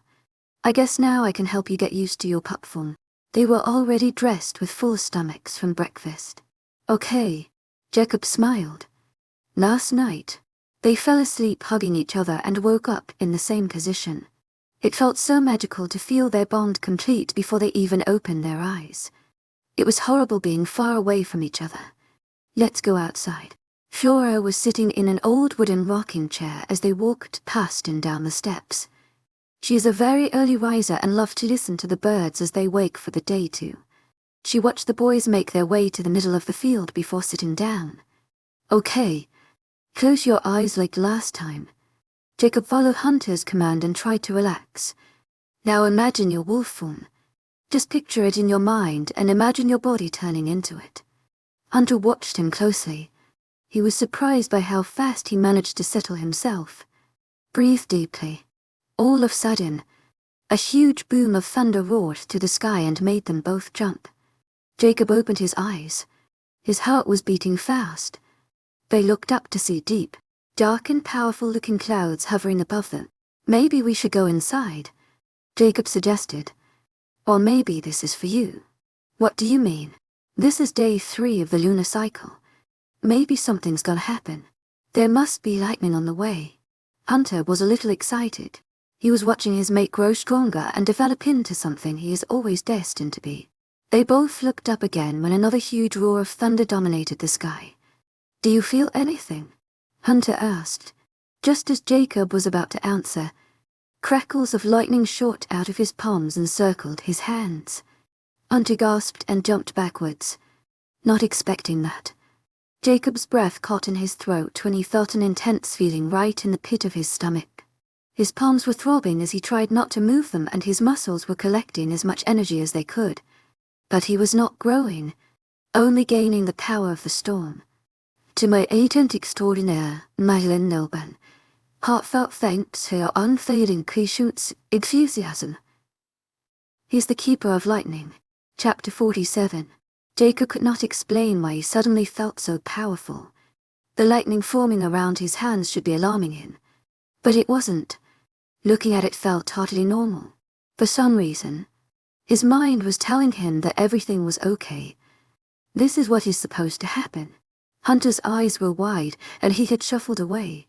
I guess now I can help you get used to your pup form. They were already dressed with full stomachs from breakfast. Okay, Jacob smiled. Last night, they fell asleep hugging each other and woke up in the same position. It felt so magical to feel their bond complete before they even opened their eyes. It was horrible being far away from each other. Let's go outside. Flora was sitting in an old wooden rocking chair as they walked past and down the steps. She is a very early riser and loves to listen to the birds as they wake for the day too. She watched the boys make their way to the middle of the field before sitting down. Okay. Close your eyes like last time. Jacob followed Hunter's command and tried to relax. Now imagine your wolf form. Just picture it in your mind and imagine your body turning into it. Hunter watched him closely. He was surprised by how fast he managed to settle himself. Breathe deeply. All of a sudden, a huge boom of thunder roared to the sky and made them both jump. Jacob opened his eyes. His heart was beating fast. They looked up to see deep, dark and powerful-looking clouds hovering above them. Maybe we should go inside, Jacob suggested. Or maybe this is for you. What do you mean? This is day 3 of the lunar cycle. Maybe something's gonna happen. There must be lightning on the way. Hunter was a little excited. He was watching his mate grow stronger and develop into something he is always destined to be. They both looked up again when another huge roar of thunder dominated the sky. Do you feel anything? Hunter asked. Just as Jacob was about to answer, crackles of lightning shot out of his palms and circled his hands. Hunter gasped and jumped backwards, not expecting that. Jacob's breath caught in his throat when he felt an intense feeling right in the pit of his stomach. His palms were throbbing as he tried not to move them and his muscles were collecting as much energy as they could. But he was not growing, only gaining the power of the storm. To my agent extraordinaire, Madeline Nilban, heartfelt thanks for your unfailing patience, enthusiasm. He's the keeper of lightning. Chapter 47. Jacob could not explain why he suddenly felt so powerful. The lightning forming around his hands should be alarming him. But it wasn't. Looking at it felt totally normal. For some reason, his mind was telling him that everything was okay. This is what is supposed to happen. Hunter's eyes were wide, and he had shuffled away.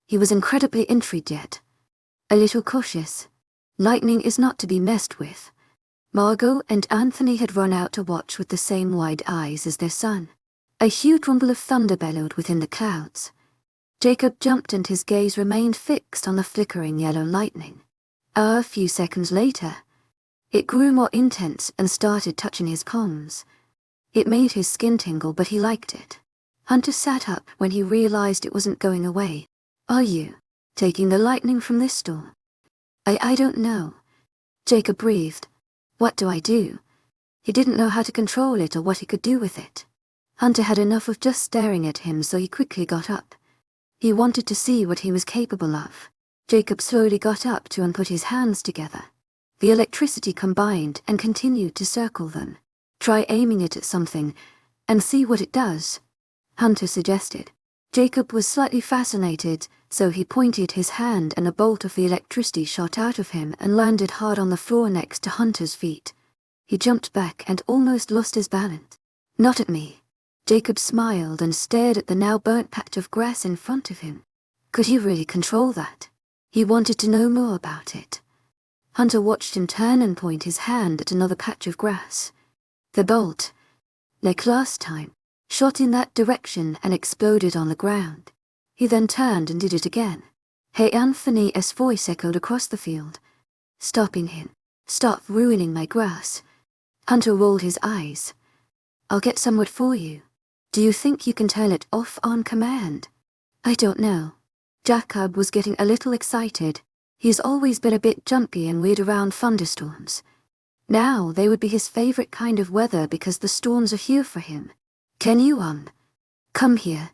He was incredibly intrigued yet. A little cautious. Lightning is not to be messed with. Margot and Anthony had run out to watch with the same wide eyes as their son. A huge rumble of thunder bellowed within the clouds. Jacob jumped and his gaze remained fixed on the flickering yellow lightning. A few seconds later, it grew more intense and started touching his palms. It made his skin tingle, but he liked it. Hunter sat up when he realized it wasn't going away. Are you taking the lightning from this storm? I don't know. Jacob breathed. What do I do? He didn't know how to control it or what he could do with it. Hunter had enough of just staring at him, so he quickly got up. He wanted to see what he was capable of. Jacob slowly got up to and put his hands together. The electricity combined and continued to circle them. Try aiming it at something and see what it does, Hunter suggested. Jacob was slightly fascinated, so he pointed his hand and a bolt of the electricity shot out of him and landed hard on the floor next to Hunter's feet. He jumped back and almost lost his balance. Not at me. Jacob smiled and stared at the now burnt patch of grass in front of him. Could he really control that? He wanted to know more about it. Hunter watched him turn and point his hand at another patch of grass. The bolt, like last time, shot in that direction and exploded on the ground. He then turned and did it again. Hey, Anthony's voice echoed across the field, stopping him. Stop ruining my grass. Hunter rolled his eyes. I'll get some wood for you. Do you think you can turn it off on command? I don't know. Jacob was getting a little excited. He's always been a bit jumpy and weird around thunderstorms. Now they would be his favorite kind of weather because the storms are here for him. Can you, come here?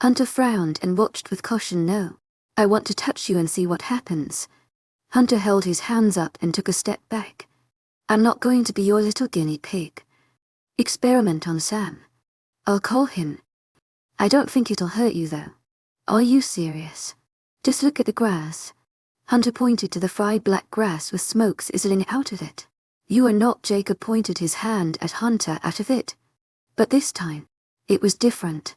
Hunter frowned and watched with caution. No. I want to touch you and see what happens. Hunter held his hands up and took a step back. I'm not going to be your little guinea pig. Experiment on Sam. I'll call him. I don't think it'll hurt you though. Are you serious? Just look at the grass. Hunter pointed to the fried black grass with smoke sizzling out of it. You are not. Jacob pointed his hand at Hunter out of it. But this time, it was different.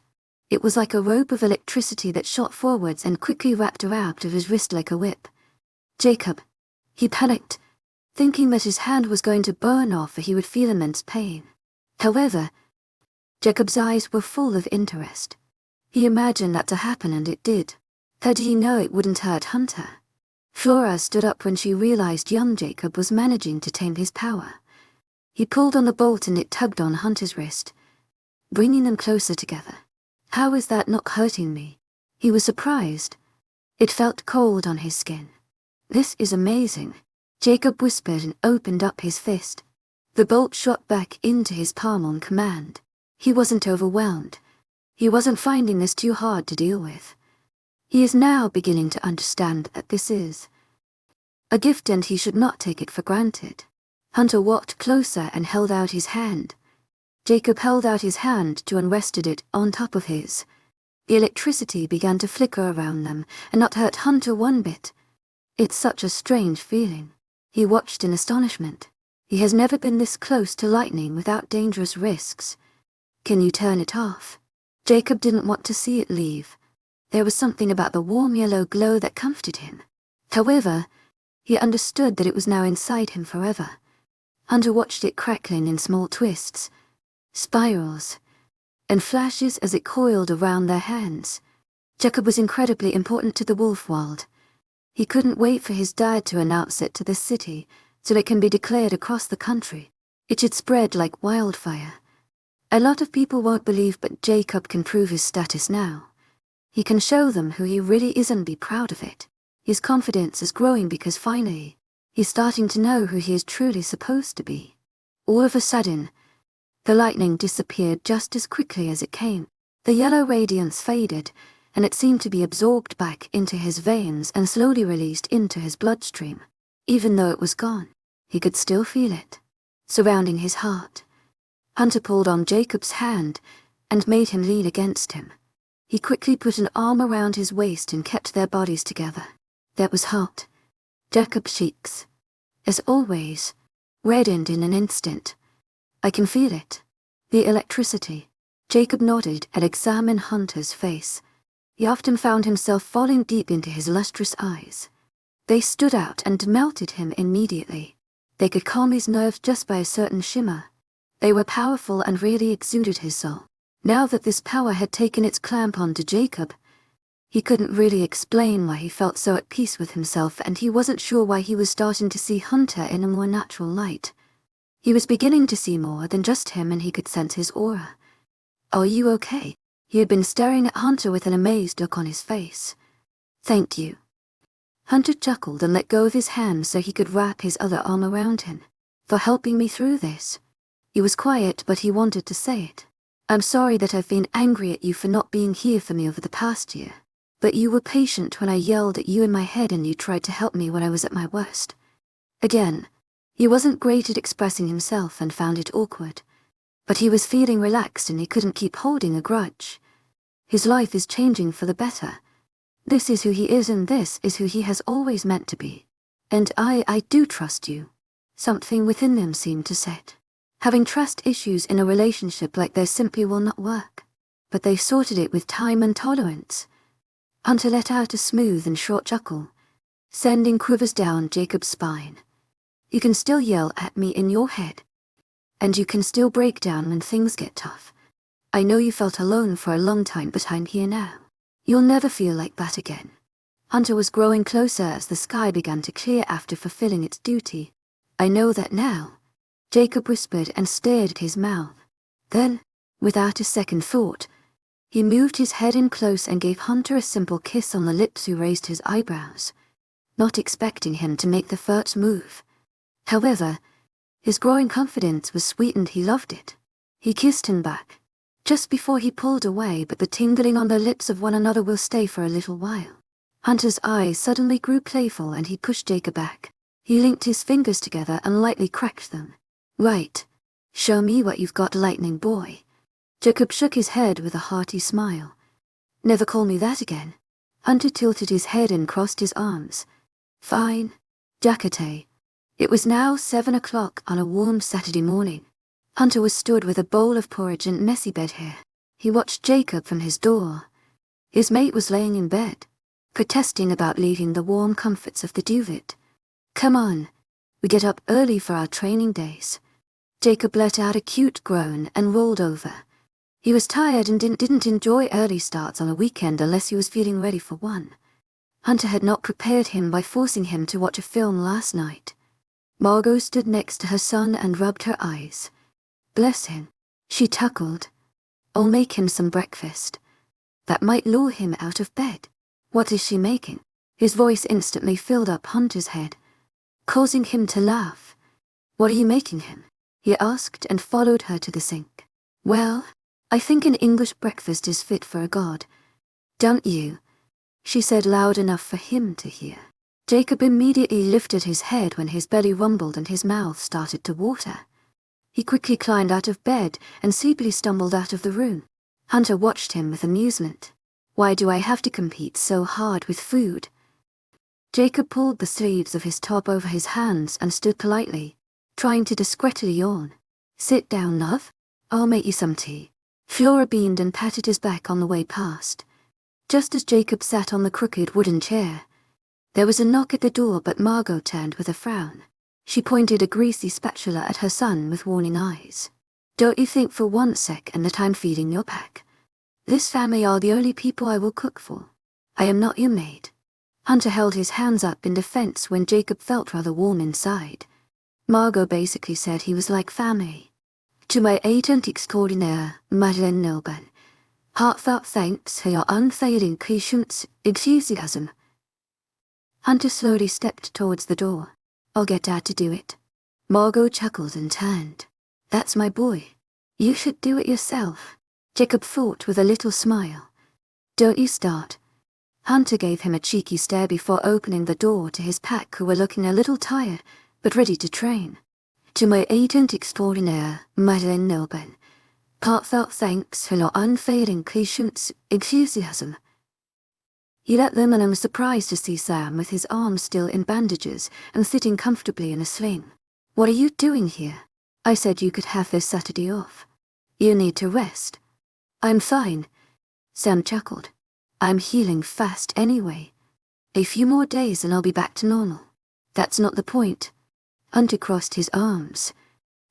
It was like a rope of electricity that shot forwards and quickly wrapped around his wrist like a whip. Jacob. He panicked, thinking that his hand was going to burn off or he would feel immense pain. However, Jacob's eyes were full of interest. He imagined that to happen, and it did. How did he know it wouldn't hurt Hunter? Flora stood up when she realized young Jacob was managing to tame his power. He pulled on the bolt and it tugged on Hunter's wrist, bringing them closer together. How is that not hurting me? He was surprised. It felt cold on his skin. This is amazing, Jacob whispered and opened up his fist. The bolt shot back into his palm on command. He wasn't overwhelmed. He wasn't finding this too hard to deal with. He is now beginning to understand that this is a gift and he should not take it for granted. Hunter walked closer and held out his hand. Jacob held out his hand to and rested it on top of his. The electricity began to flicker around them and not hurt Hunter one bit. It's such a strange feeling. He watched in astonishment. He has never been this close to lightning without dangerous risks. Can you turn it off? Jacob didn't want to see it leave. There was something about the warm yellow glow that comforted him. However, he understood that it was now inside him forever. Hunter watched it crackling in small twists, spirals, and flashes as it coiled around their hands. Jacob was incredibly important to the wolf world. He couldn't wait for his dad to announce it to the city so it can be declared across the country. It should spread like wildfire. A lot of people won't believe, but Jacob can prove his status now. He can show them who he really is and be proud of it. His confidence is growing because finally, he's starting to know who he is truly supposed to be. All of a sudden, the lightning disappeared just as quickly as it came. The yellow radiance faded, and it seemed to be absorbed back into his veins and slowly released into his bloodstream. Even though it was gone, he could still feel it, surrounding his heart. Hunter pulled on Jacob's hand and made him lean against him. He quickly put an arm around his waist and kept their bodies together. That was hot. Jacob's cheeks, as always, reddened in an instant. I can feel it. The electricity. Jacob nodded and examined Hunter's face. He often found himself falling deep into his lustrous eyes. They stood out and melted him immediately. They could calm his nerves just by a certain shimmer. They were powerful and really exuded his soul. Now that this power had taken its clamp onto Jacob, he couldn't really explain why he felt so at peace with himself, and he wasn't sure why he was starting to see Hunter in a more natural light. He was beginning to see more than just him, and he could sense his aura. Are you okay? He had been staring at Hunter with an amazed look on his face. Thank you. Hunter chuckled and let go of his hand so he could wrap his other arm around him. For helping me through this. He was quiet, but he wanted to say it. I'm sorry that I've been angry at you for not being here for me over the past year. But you were patient when I yelled at you in my head and you tried to help me when I was at my worst. Again, he wasn't great at expressing himself and found it awkward. But he was feeling relaxed and he couldn't keep holding a grudge. His life is changing for the better. This is who he is and this is who he has always meant to be. And I do trust you. Something within them seemed to set. Having trust issues in a relationship like this simply will not work. But they sorted it with time and tolerance. Hunter let out a smooth and short chuckle, sending quivers down Jacob's spine. You can still yell at me in your head. And you can still break down when things get tough. I know you felt alone for a long time, but I'm here now. You'll never feel like that again. Hunter was growing closer as the sky began to clear after fulfilling its duty. I know that now, Jacob whispered and stared at his mouth. Then, without a second thought, he moved his head in close and gave Hunter a simple kiss on the lips who raised his eyebrows, not expecting him to make the first move. However, his growing confidence was sweetened. He loved it. He kissed him back, just before he pulled away, but the tingling on the lips of one another will stay for a little while. Hunter's eyes suddenly grew playful and he pushed Jacob back. He linked his fingers together and lightly cracked them. Right. Show me what you've got, lightning boy. Jacob shook his head with a hearty smile. Never call me that again. Hunter tilted his head and crossed his arms. Fine. Jacate. It was now 7 o'clock on a warm Saturday morning. Hunter was stood with a bowl of porridge and messy bed hair. He watched Jacob from his door. His mate was laying in bed, protesting about leaving the warm comforts of the duvet. Come on. We get up early for our training days. Jacob let out a cute groan and rolled over. He was tired and didn't enjoy early starts on a weekend unless he was feeling ready for one. Hunter had not prepared him by forcing him to watch a film last night. Margot stood next to her son and rubbed her eyes. Bless him, she chuckled. I'll make him some breakfast. That might lure him out of bed. What is she making? His voice instantly filled up Hunter's head, causing him to laugh. What are you making him? He asked and followed her to the sink. Well, I think an English breakfast is fit for a god. Don't you? She said loud enough for him to hear. Jacob immediately lifted his head when his belly rumbled and his mouth started to water. He quickly climbed out of bed and sleepily stumbled out of the room. Hunter watched him with amusement. Why do I have to compete so hard with food? Jacob pulled the sleeves of his top over his hands and stood politely, trying to discreetly yawn. Sit down, love. I'll make you some tea. Flora beamed and patted his back on the way past. Just as Jacob sat on the crooked wooden chair, there was a knock at the door, but Margot turned with a frown. She pointed a greasy spatula at her son with warning eyes. Don't you think for 1 second that I'm feeding your pack? This family are the only people I will cook for. I am not your maid. Hunter held his hands up in defense when Jacob felt rather warm inside. Margot basically said he was like family. To my agent extraordinaire, wildest, heartfelt thanks for your unfailing patience, enthusiasm. Hunter slowly stepped towards the door. I'll get Dad to do it. Margot chuckled and turned. That's my boy. You should do it yourself. Jacob thought with a little smile. Don't you start. Hunter gave him a cheeky stare before opening the door to his pack, who were looking a little tired, but ready to train. To my agent extraordinaire, wildest, heartfelt thanks for your unfailing patience, enthusiasm. He let them, and I was surprised to see Sam with his arms still in bandages and sitting comfortably in a sling. What are you doing here? I said you could have this Saturday off. You need to rest. I'm fine. Sam chuckled. I'm healing fast anyway. A few more days and I'll be back to normal. That's not the point. Hunter crossed his arms.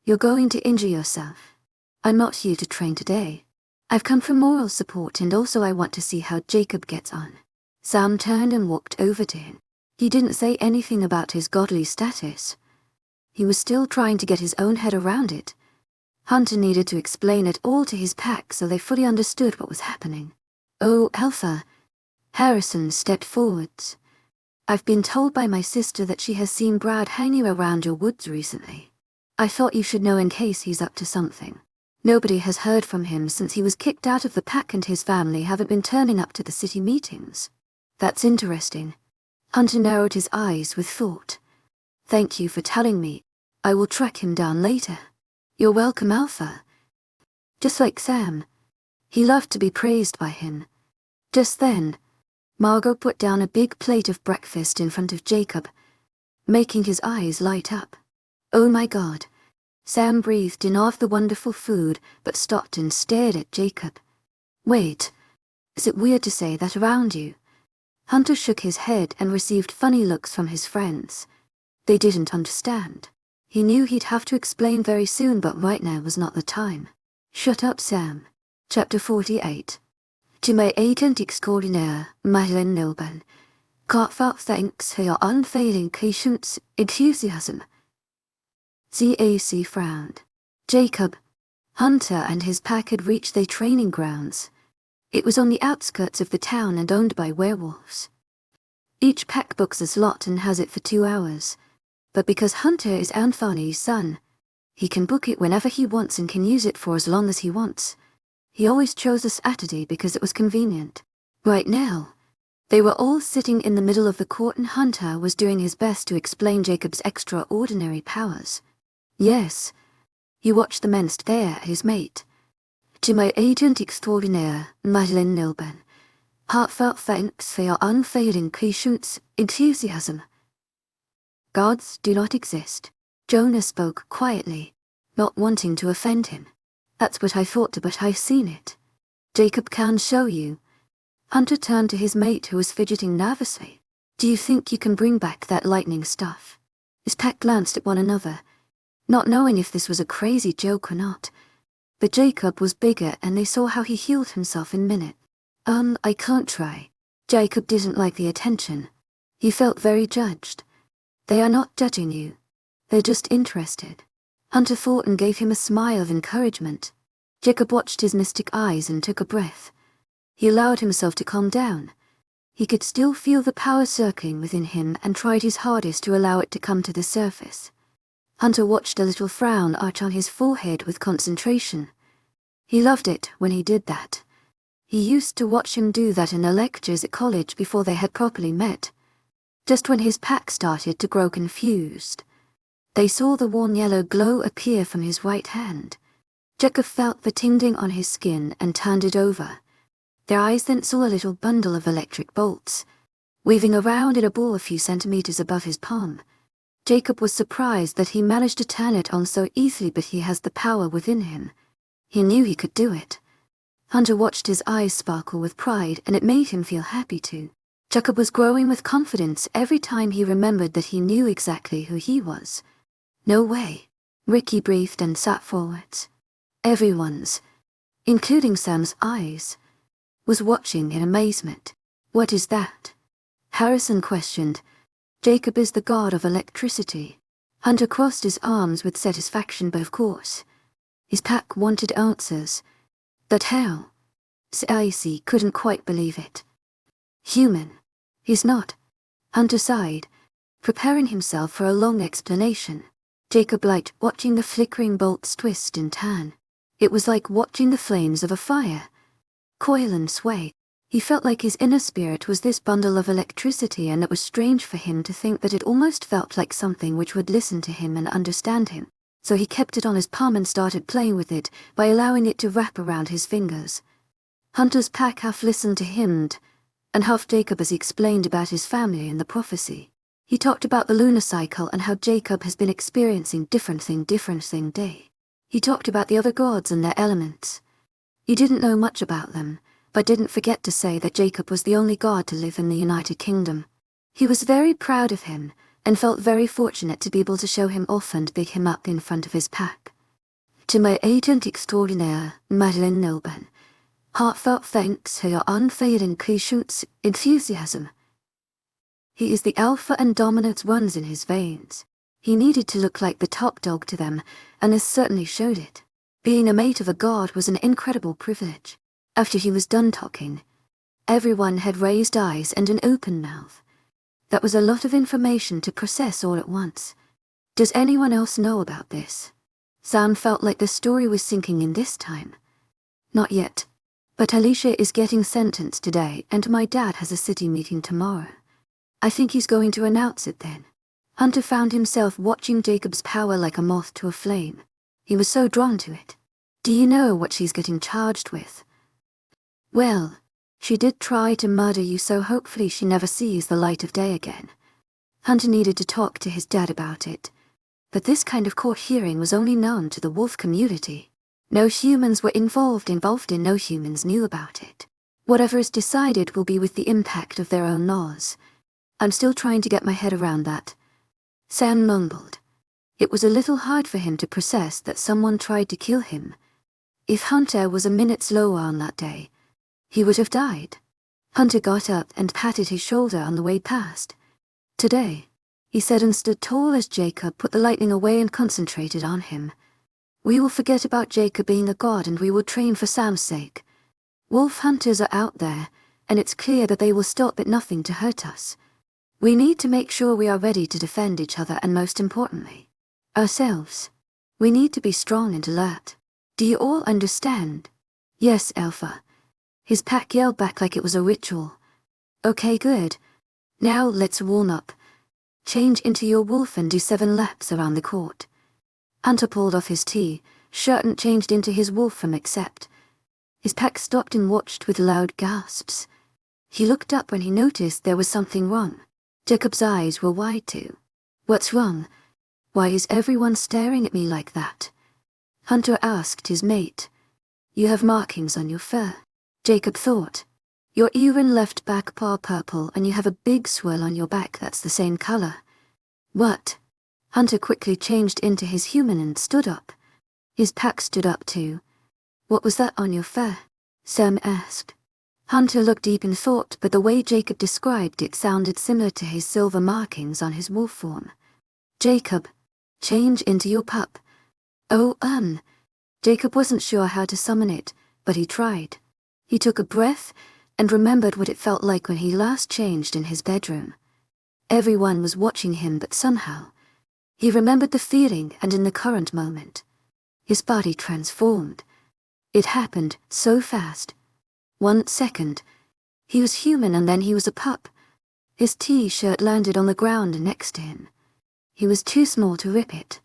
You're going to injure yourself. I'm not here to train today. I've come for moral support, and also I want to see how Jacob gets on. Sam turned and walked over to him. He didn't say anything about his godly status. He was still trying to get his own head around it. Hunter needed to explain it all to his pack so they fully understood what was happening. Oh, Alpha. Harrison stepped forwards. I've been told by my sister that she has seen Brad hanging around your woods recently. I thought you should know in case he's up to something. Nobody has heard from him since he was kicked out of the pack, and his family haven't been turning up to the city meetings. That's interesting. Hunter narrowed his eyes with thought. Thank you for telling me. I will track him down later. You're welcome, Alpha. Just like Sam. He loved to be praised by him. Just then, Margot put down a big plate of breakfast in front of Jacob, making his eyes light up. Oh my God. Sam breathed in of the wonderful food, but stopped and stared at Jacob. Wait, is it weird to say that around you? Hunter shook his head and received funny looks from his friends. They didn't understand. He knew he'd have to explain very soon, but right now was not the time. Shut up, Sam. Chapter 48. To my agent extraordinaire, wildest, heartfelt thanks for your unfailing patience, enthusiasm. CAC frowned. Jacob, Hunter and his pack had reached their training grounds. It was on the outskirts of the town and owned by werewolves. Each pack books a slot and has it for 2 hours. But because Hunter is Anthony's son, he can book it whenever he wants and can use it for as long as he wants. He always chose a Saturday because it was convenient. Right now, they were all sitting in the middle of the court, and Hunter was doing his best to explain Jacob's extraordinary powers. Yes, he watched the men stare at his mate. To my agent extraordinaire, wildest, heartfelt thanks for your unfailing patience, enthusiasm. Gods do not exist. Jonah spoke quietly, not wanting to offend him. That's what I thought, but I've seen it. Jacob can show you. Hunter turned to his mate, who was fidgeting nervously. Do you think you can bring back that lightning stuff? His pack glanced at one another, not knowing if this was a crazy joke or not. But Jacob was bigger, and they saw how he healed himself in minutes. I can't try. Jacob didn't like the attention. He felt very judged. They are not judging you. They're just interested. Hunter thought and gave him a smile of encouragement. Jacob watched his mystic eyes and took a breath. He allowed himself to calm down. He could still feel the power circling within him and tried his hardest to allow it to come to the surface. Hunter watched a little frown arch on his forehead with concentration. He loved it when he did that. He used to watch him do that in the lectures at college before they had properly met. Just when his pack started to grow confused, they saw the warm yellow glow appear from his right hand. Jacob felt the tingling on his skin and turned it over. Their eyes then saw a little bundle of electric bolts, weaving around in a ball a few centimeters above his palm. Jacob was surprised that he managed to turn it on so easily, but he has the power within him. He knew he could do it. Hunter watched his eyes sparkle with pride, and it made him feel happy too. Jacob was growing with confidence every time he remembered that he knew exactly who he was. No way. Ricky breathed and sat forwards. Everyone's, including Sam's eyes, was watching in amazement. What is that? Harrison questioned. Jacob is the god of electricity. Hunter crossed his arms with satisfaction, but of course, his pack wanted answers. But how? Icy couldn't quite believe it. Human. He's not. Hunter sighed, preparing himself for a long explanation. Jacob liked watching the flickering bolts twist and turn. It was like watching the flames of a fire coil and sway. He felt like his inner spirit was this bundle of electricity, and it was strange for him to think that it almost felt like something which would listen to him and understand him. So he kept it on his palm and started playing with it by allowing it to wrap around his fingers. Hunter's pack half listened to him and half Jacob as he explained about his family and the prophecy. He talked about the lunar cycle and how Jacob has been experiencing different thing day. He talked about the other gods and their elements. He didn't know much about them, but didn't forget to say that Jacob was the only god to live in the United Kingdom. He was very proud of him, and felt very fortunate to be able to show him off and big him up in front of his pack. To my agent extraordinaire, Madeleine Nilben, heartfelt thanks for your unfailing patience, enthusiasm. He is the alpha and dominant runs in his veins. He needed to look like the top dog to them, and this certainly showed it. Being a mate of a god was an incredible privilege. After he was done talking, everyone had raised eyes and an open mouth. That was a lot of information to process all at once. Does anyone else know about this? Sam felt like the story was sinking in this time. Not yet. But Alicia is getting sentenced today, and my dad has a city meeting tomorrow. I think he's going to announce it then. Hunter found himself watching Jacob's power like a moth to a flame. He was so drawn to it. Do you know what she's getting charged with? Well, she did try to murder you, so hopefully she never sees the light of day again. Hunter needed to talk to his dad about it. But this kind of court hearing was only known to the wolf community. No humans were involved, and no humans knew about it. Whatever is decided will be with the impact of their own laws. I'm still trying to get my head around that. Sam mumbled. It was a little hard for him to process that someone tried to kill him. If Hunter was a minute slower on that day, he would have died. Hunter got up and patted his shoulder on the way past. Today, he said, and stood tall as Jacob put the lightning away and concentrated on him. We will forget about Jacob being a god, and we will train for Sam's sake. Wolf hunters are out there, and it's clear that they will stop at nothing to hurt us. We need to make sure we are ready to defend each other, and most importantly, ourselves. We need to be strong and alert. Do you all understand? Yes, Alpha. His pack yelled back like it was a ritual. Okay, good. Now let's warm up. Change into your wolf and do 7 laps around the court. Hunter pulled off his shirt and changed into his wolf from accept. His pack stopped and watched with loud gasps. He looked up when he noticed there was something wrong. Jacob's eyes were wide too. What's wrong? Why is everyone staring at me like that? Hunter asked his mate. You have markings on your fur. Jacob thought. Your ear and left back paw purple, and you have a big swirl on your back that's the same color. What? Hunter quickly changed into his human and stood up. His pack stood up too. What was that on your fur? Sam asked. Hunter looked deep in thought, but the way Jacob described it sounded similar to his silver markings on his wolf form. Jacob, Change into your pup. Oh, Jacob wasn't sure how to summon it, but he tried. He took a breath and remembered what it felt like when he last changed in his bedroom. Everyone was watching him, but somehow, he remembered the feeling, and in the current moment, his body transformed. It happened so fast. 1 second, he was human, and then he was a pup. His T-shirt landed on the ground next to him. He was too small to rip it.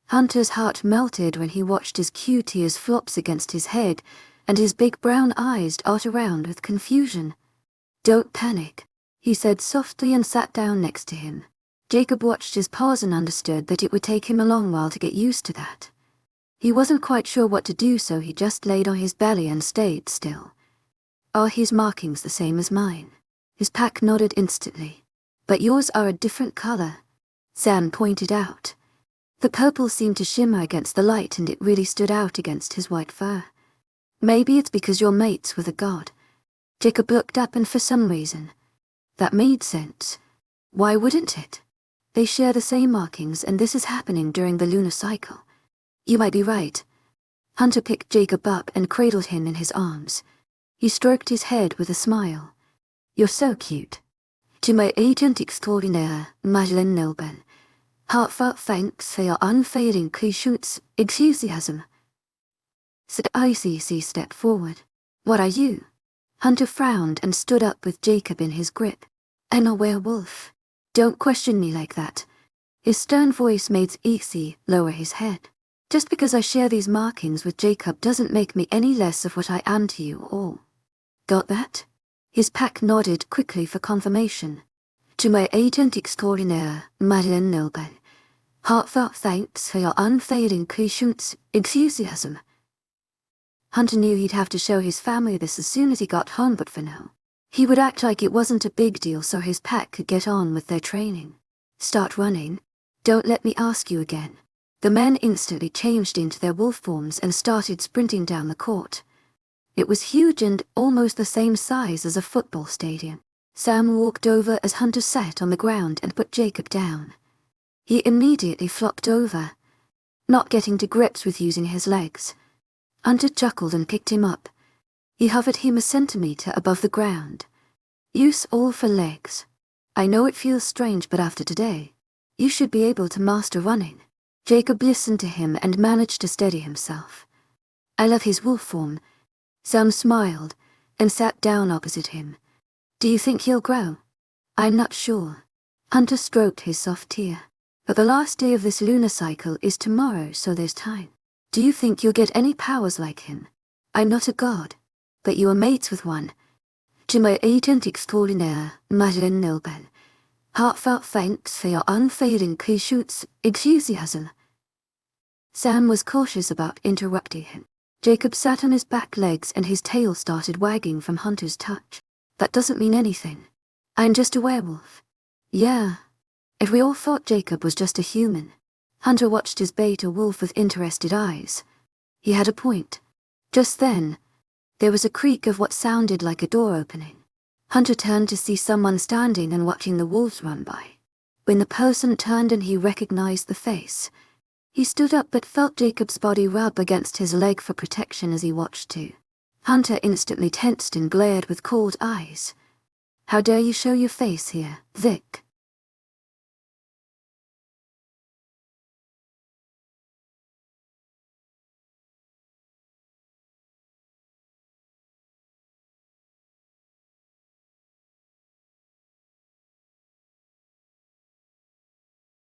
Hunter's heart melted when he watched his cute ears flops against his head, and his big brown eyes dart around with confusion. "Don't panic," he said softly and sat down next to him. Jacob watched his paws and understood that it would take him a long while to get used to that. He wasn't quite sure what to do, so he just laid on his belly and stayed still. "Are his markings the same as mine?" His pack nodded instantly. "But yours are a different color," Sam pointed out. The purple seemed to shimmer against the light, and it really stood out against his white fur. "Maybe it's because you're mates with a god." Jacob looked up, and for some reason, that made sense. Why wouldn't it? They share the same markings, and this is happening during the lunar cycle. "You might be right." Hunter picked Jacob up and cradled him in his arms. He stroked his head with a smile. "You're so cute. To my agent extraordinaire, Madeleine Nilben, heartfelt thanks for your unfailing patience, enthusiasm." Said ICC stepped forward. "What are you?" Hunter frowned and stood up with Jacob in his grip. "I'm a werewolf. Don't question me like that." His stern voice made EC lower his head. "Just because I share these markings with Jacob doesn't make me any less of what I am to you all. Got that?" His pack nodded quickly for confirmation. "To my agent extraordinaire, Madeleine Nilben, heartfelt thanks for your unfailing patience, enthusiasm." Hunter knew he'd have to show his family this as soon as he got home, but for now, he would act like it wasn't a big deal so his pack could get on with their training. "Start running. Don't let me ask you again." The men instantly changed into their wolf forms and started sprinting down the court. It was huge and almost the same size as a football stadium. Sam walked over as Hunter sat on the ground and put Jacob down. He immediately flopped over, not getting to grips with using his legs. Hunter chuckled and picked him up. He hovered him a centimeter above the ground. "Use all for legs. I know it feels strange, but after today, you should be able to master running." Jacob listened to him and managed to steady himself. "I love his wolf form." Sam smiled and sat down opposite him. "Do you think he'll grow?" "I'm not sure." Hunter stroked his soft ear. "But the last day of this lunar cycle is tomorrow, so there's time. Do you think you'll get any powers like him?" "I'm not a god, but you are mates with one. To my agent extraordinaire, Madeleine Nilben, heartfelt thanks for your unfailing patience, enthusiasm." Sam was cautious about interrupting him. Jacob sat on his back legs and his tail started wagging from Hunter's touch. "That doesn't mean anything. I'm just a werewolf." "Yeah. If we all thought Jacob was just a human." Hunter watched his beta wolf with interested eyes. He had a point. Just then, there was a creak of what sounded like a door opening. Hunter turned to see someone standing and watching the wolves run by. When the person turned and he recognized the face, he stood up but felt Jacob's body rub against his leg for protection as he watched too. Hunter instantly tensed and glared with cold eyes. "How dare you show your face here, Vic?"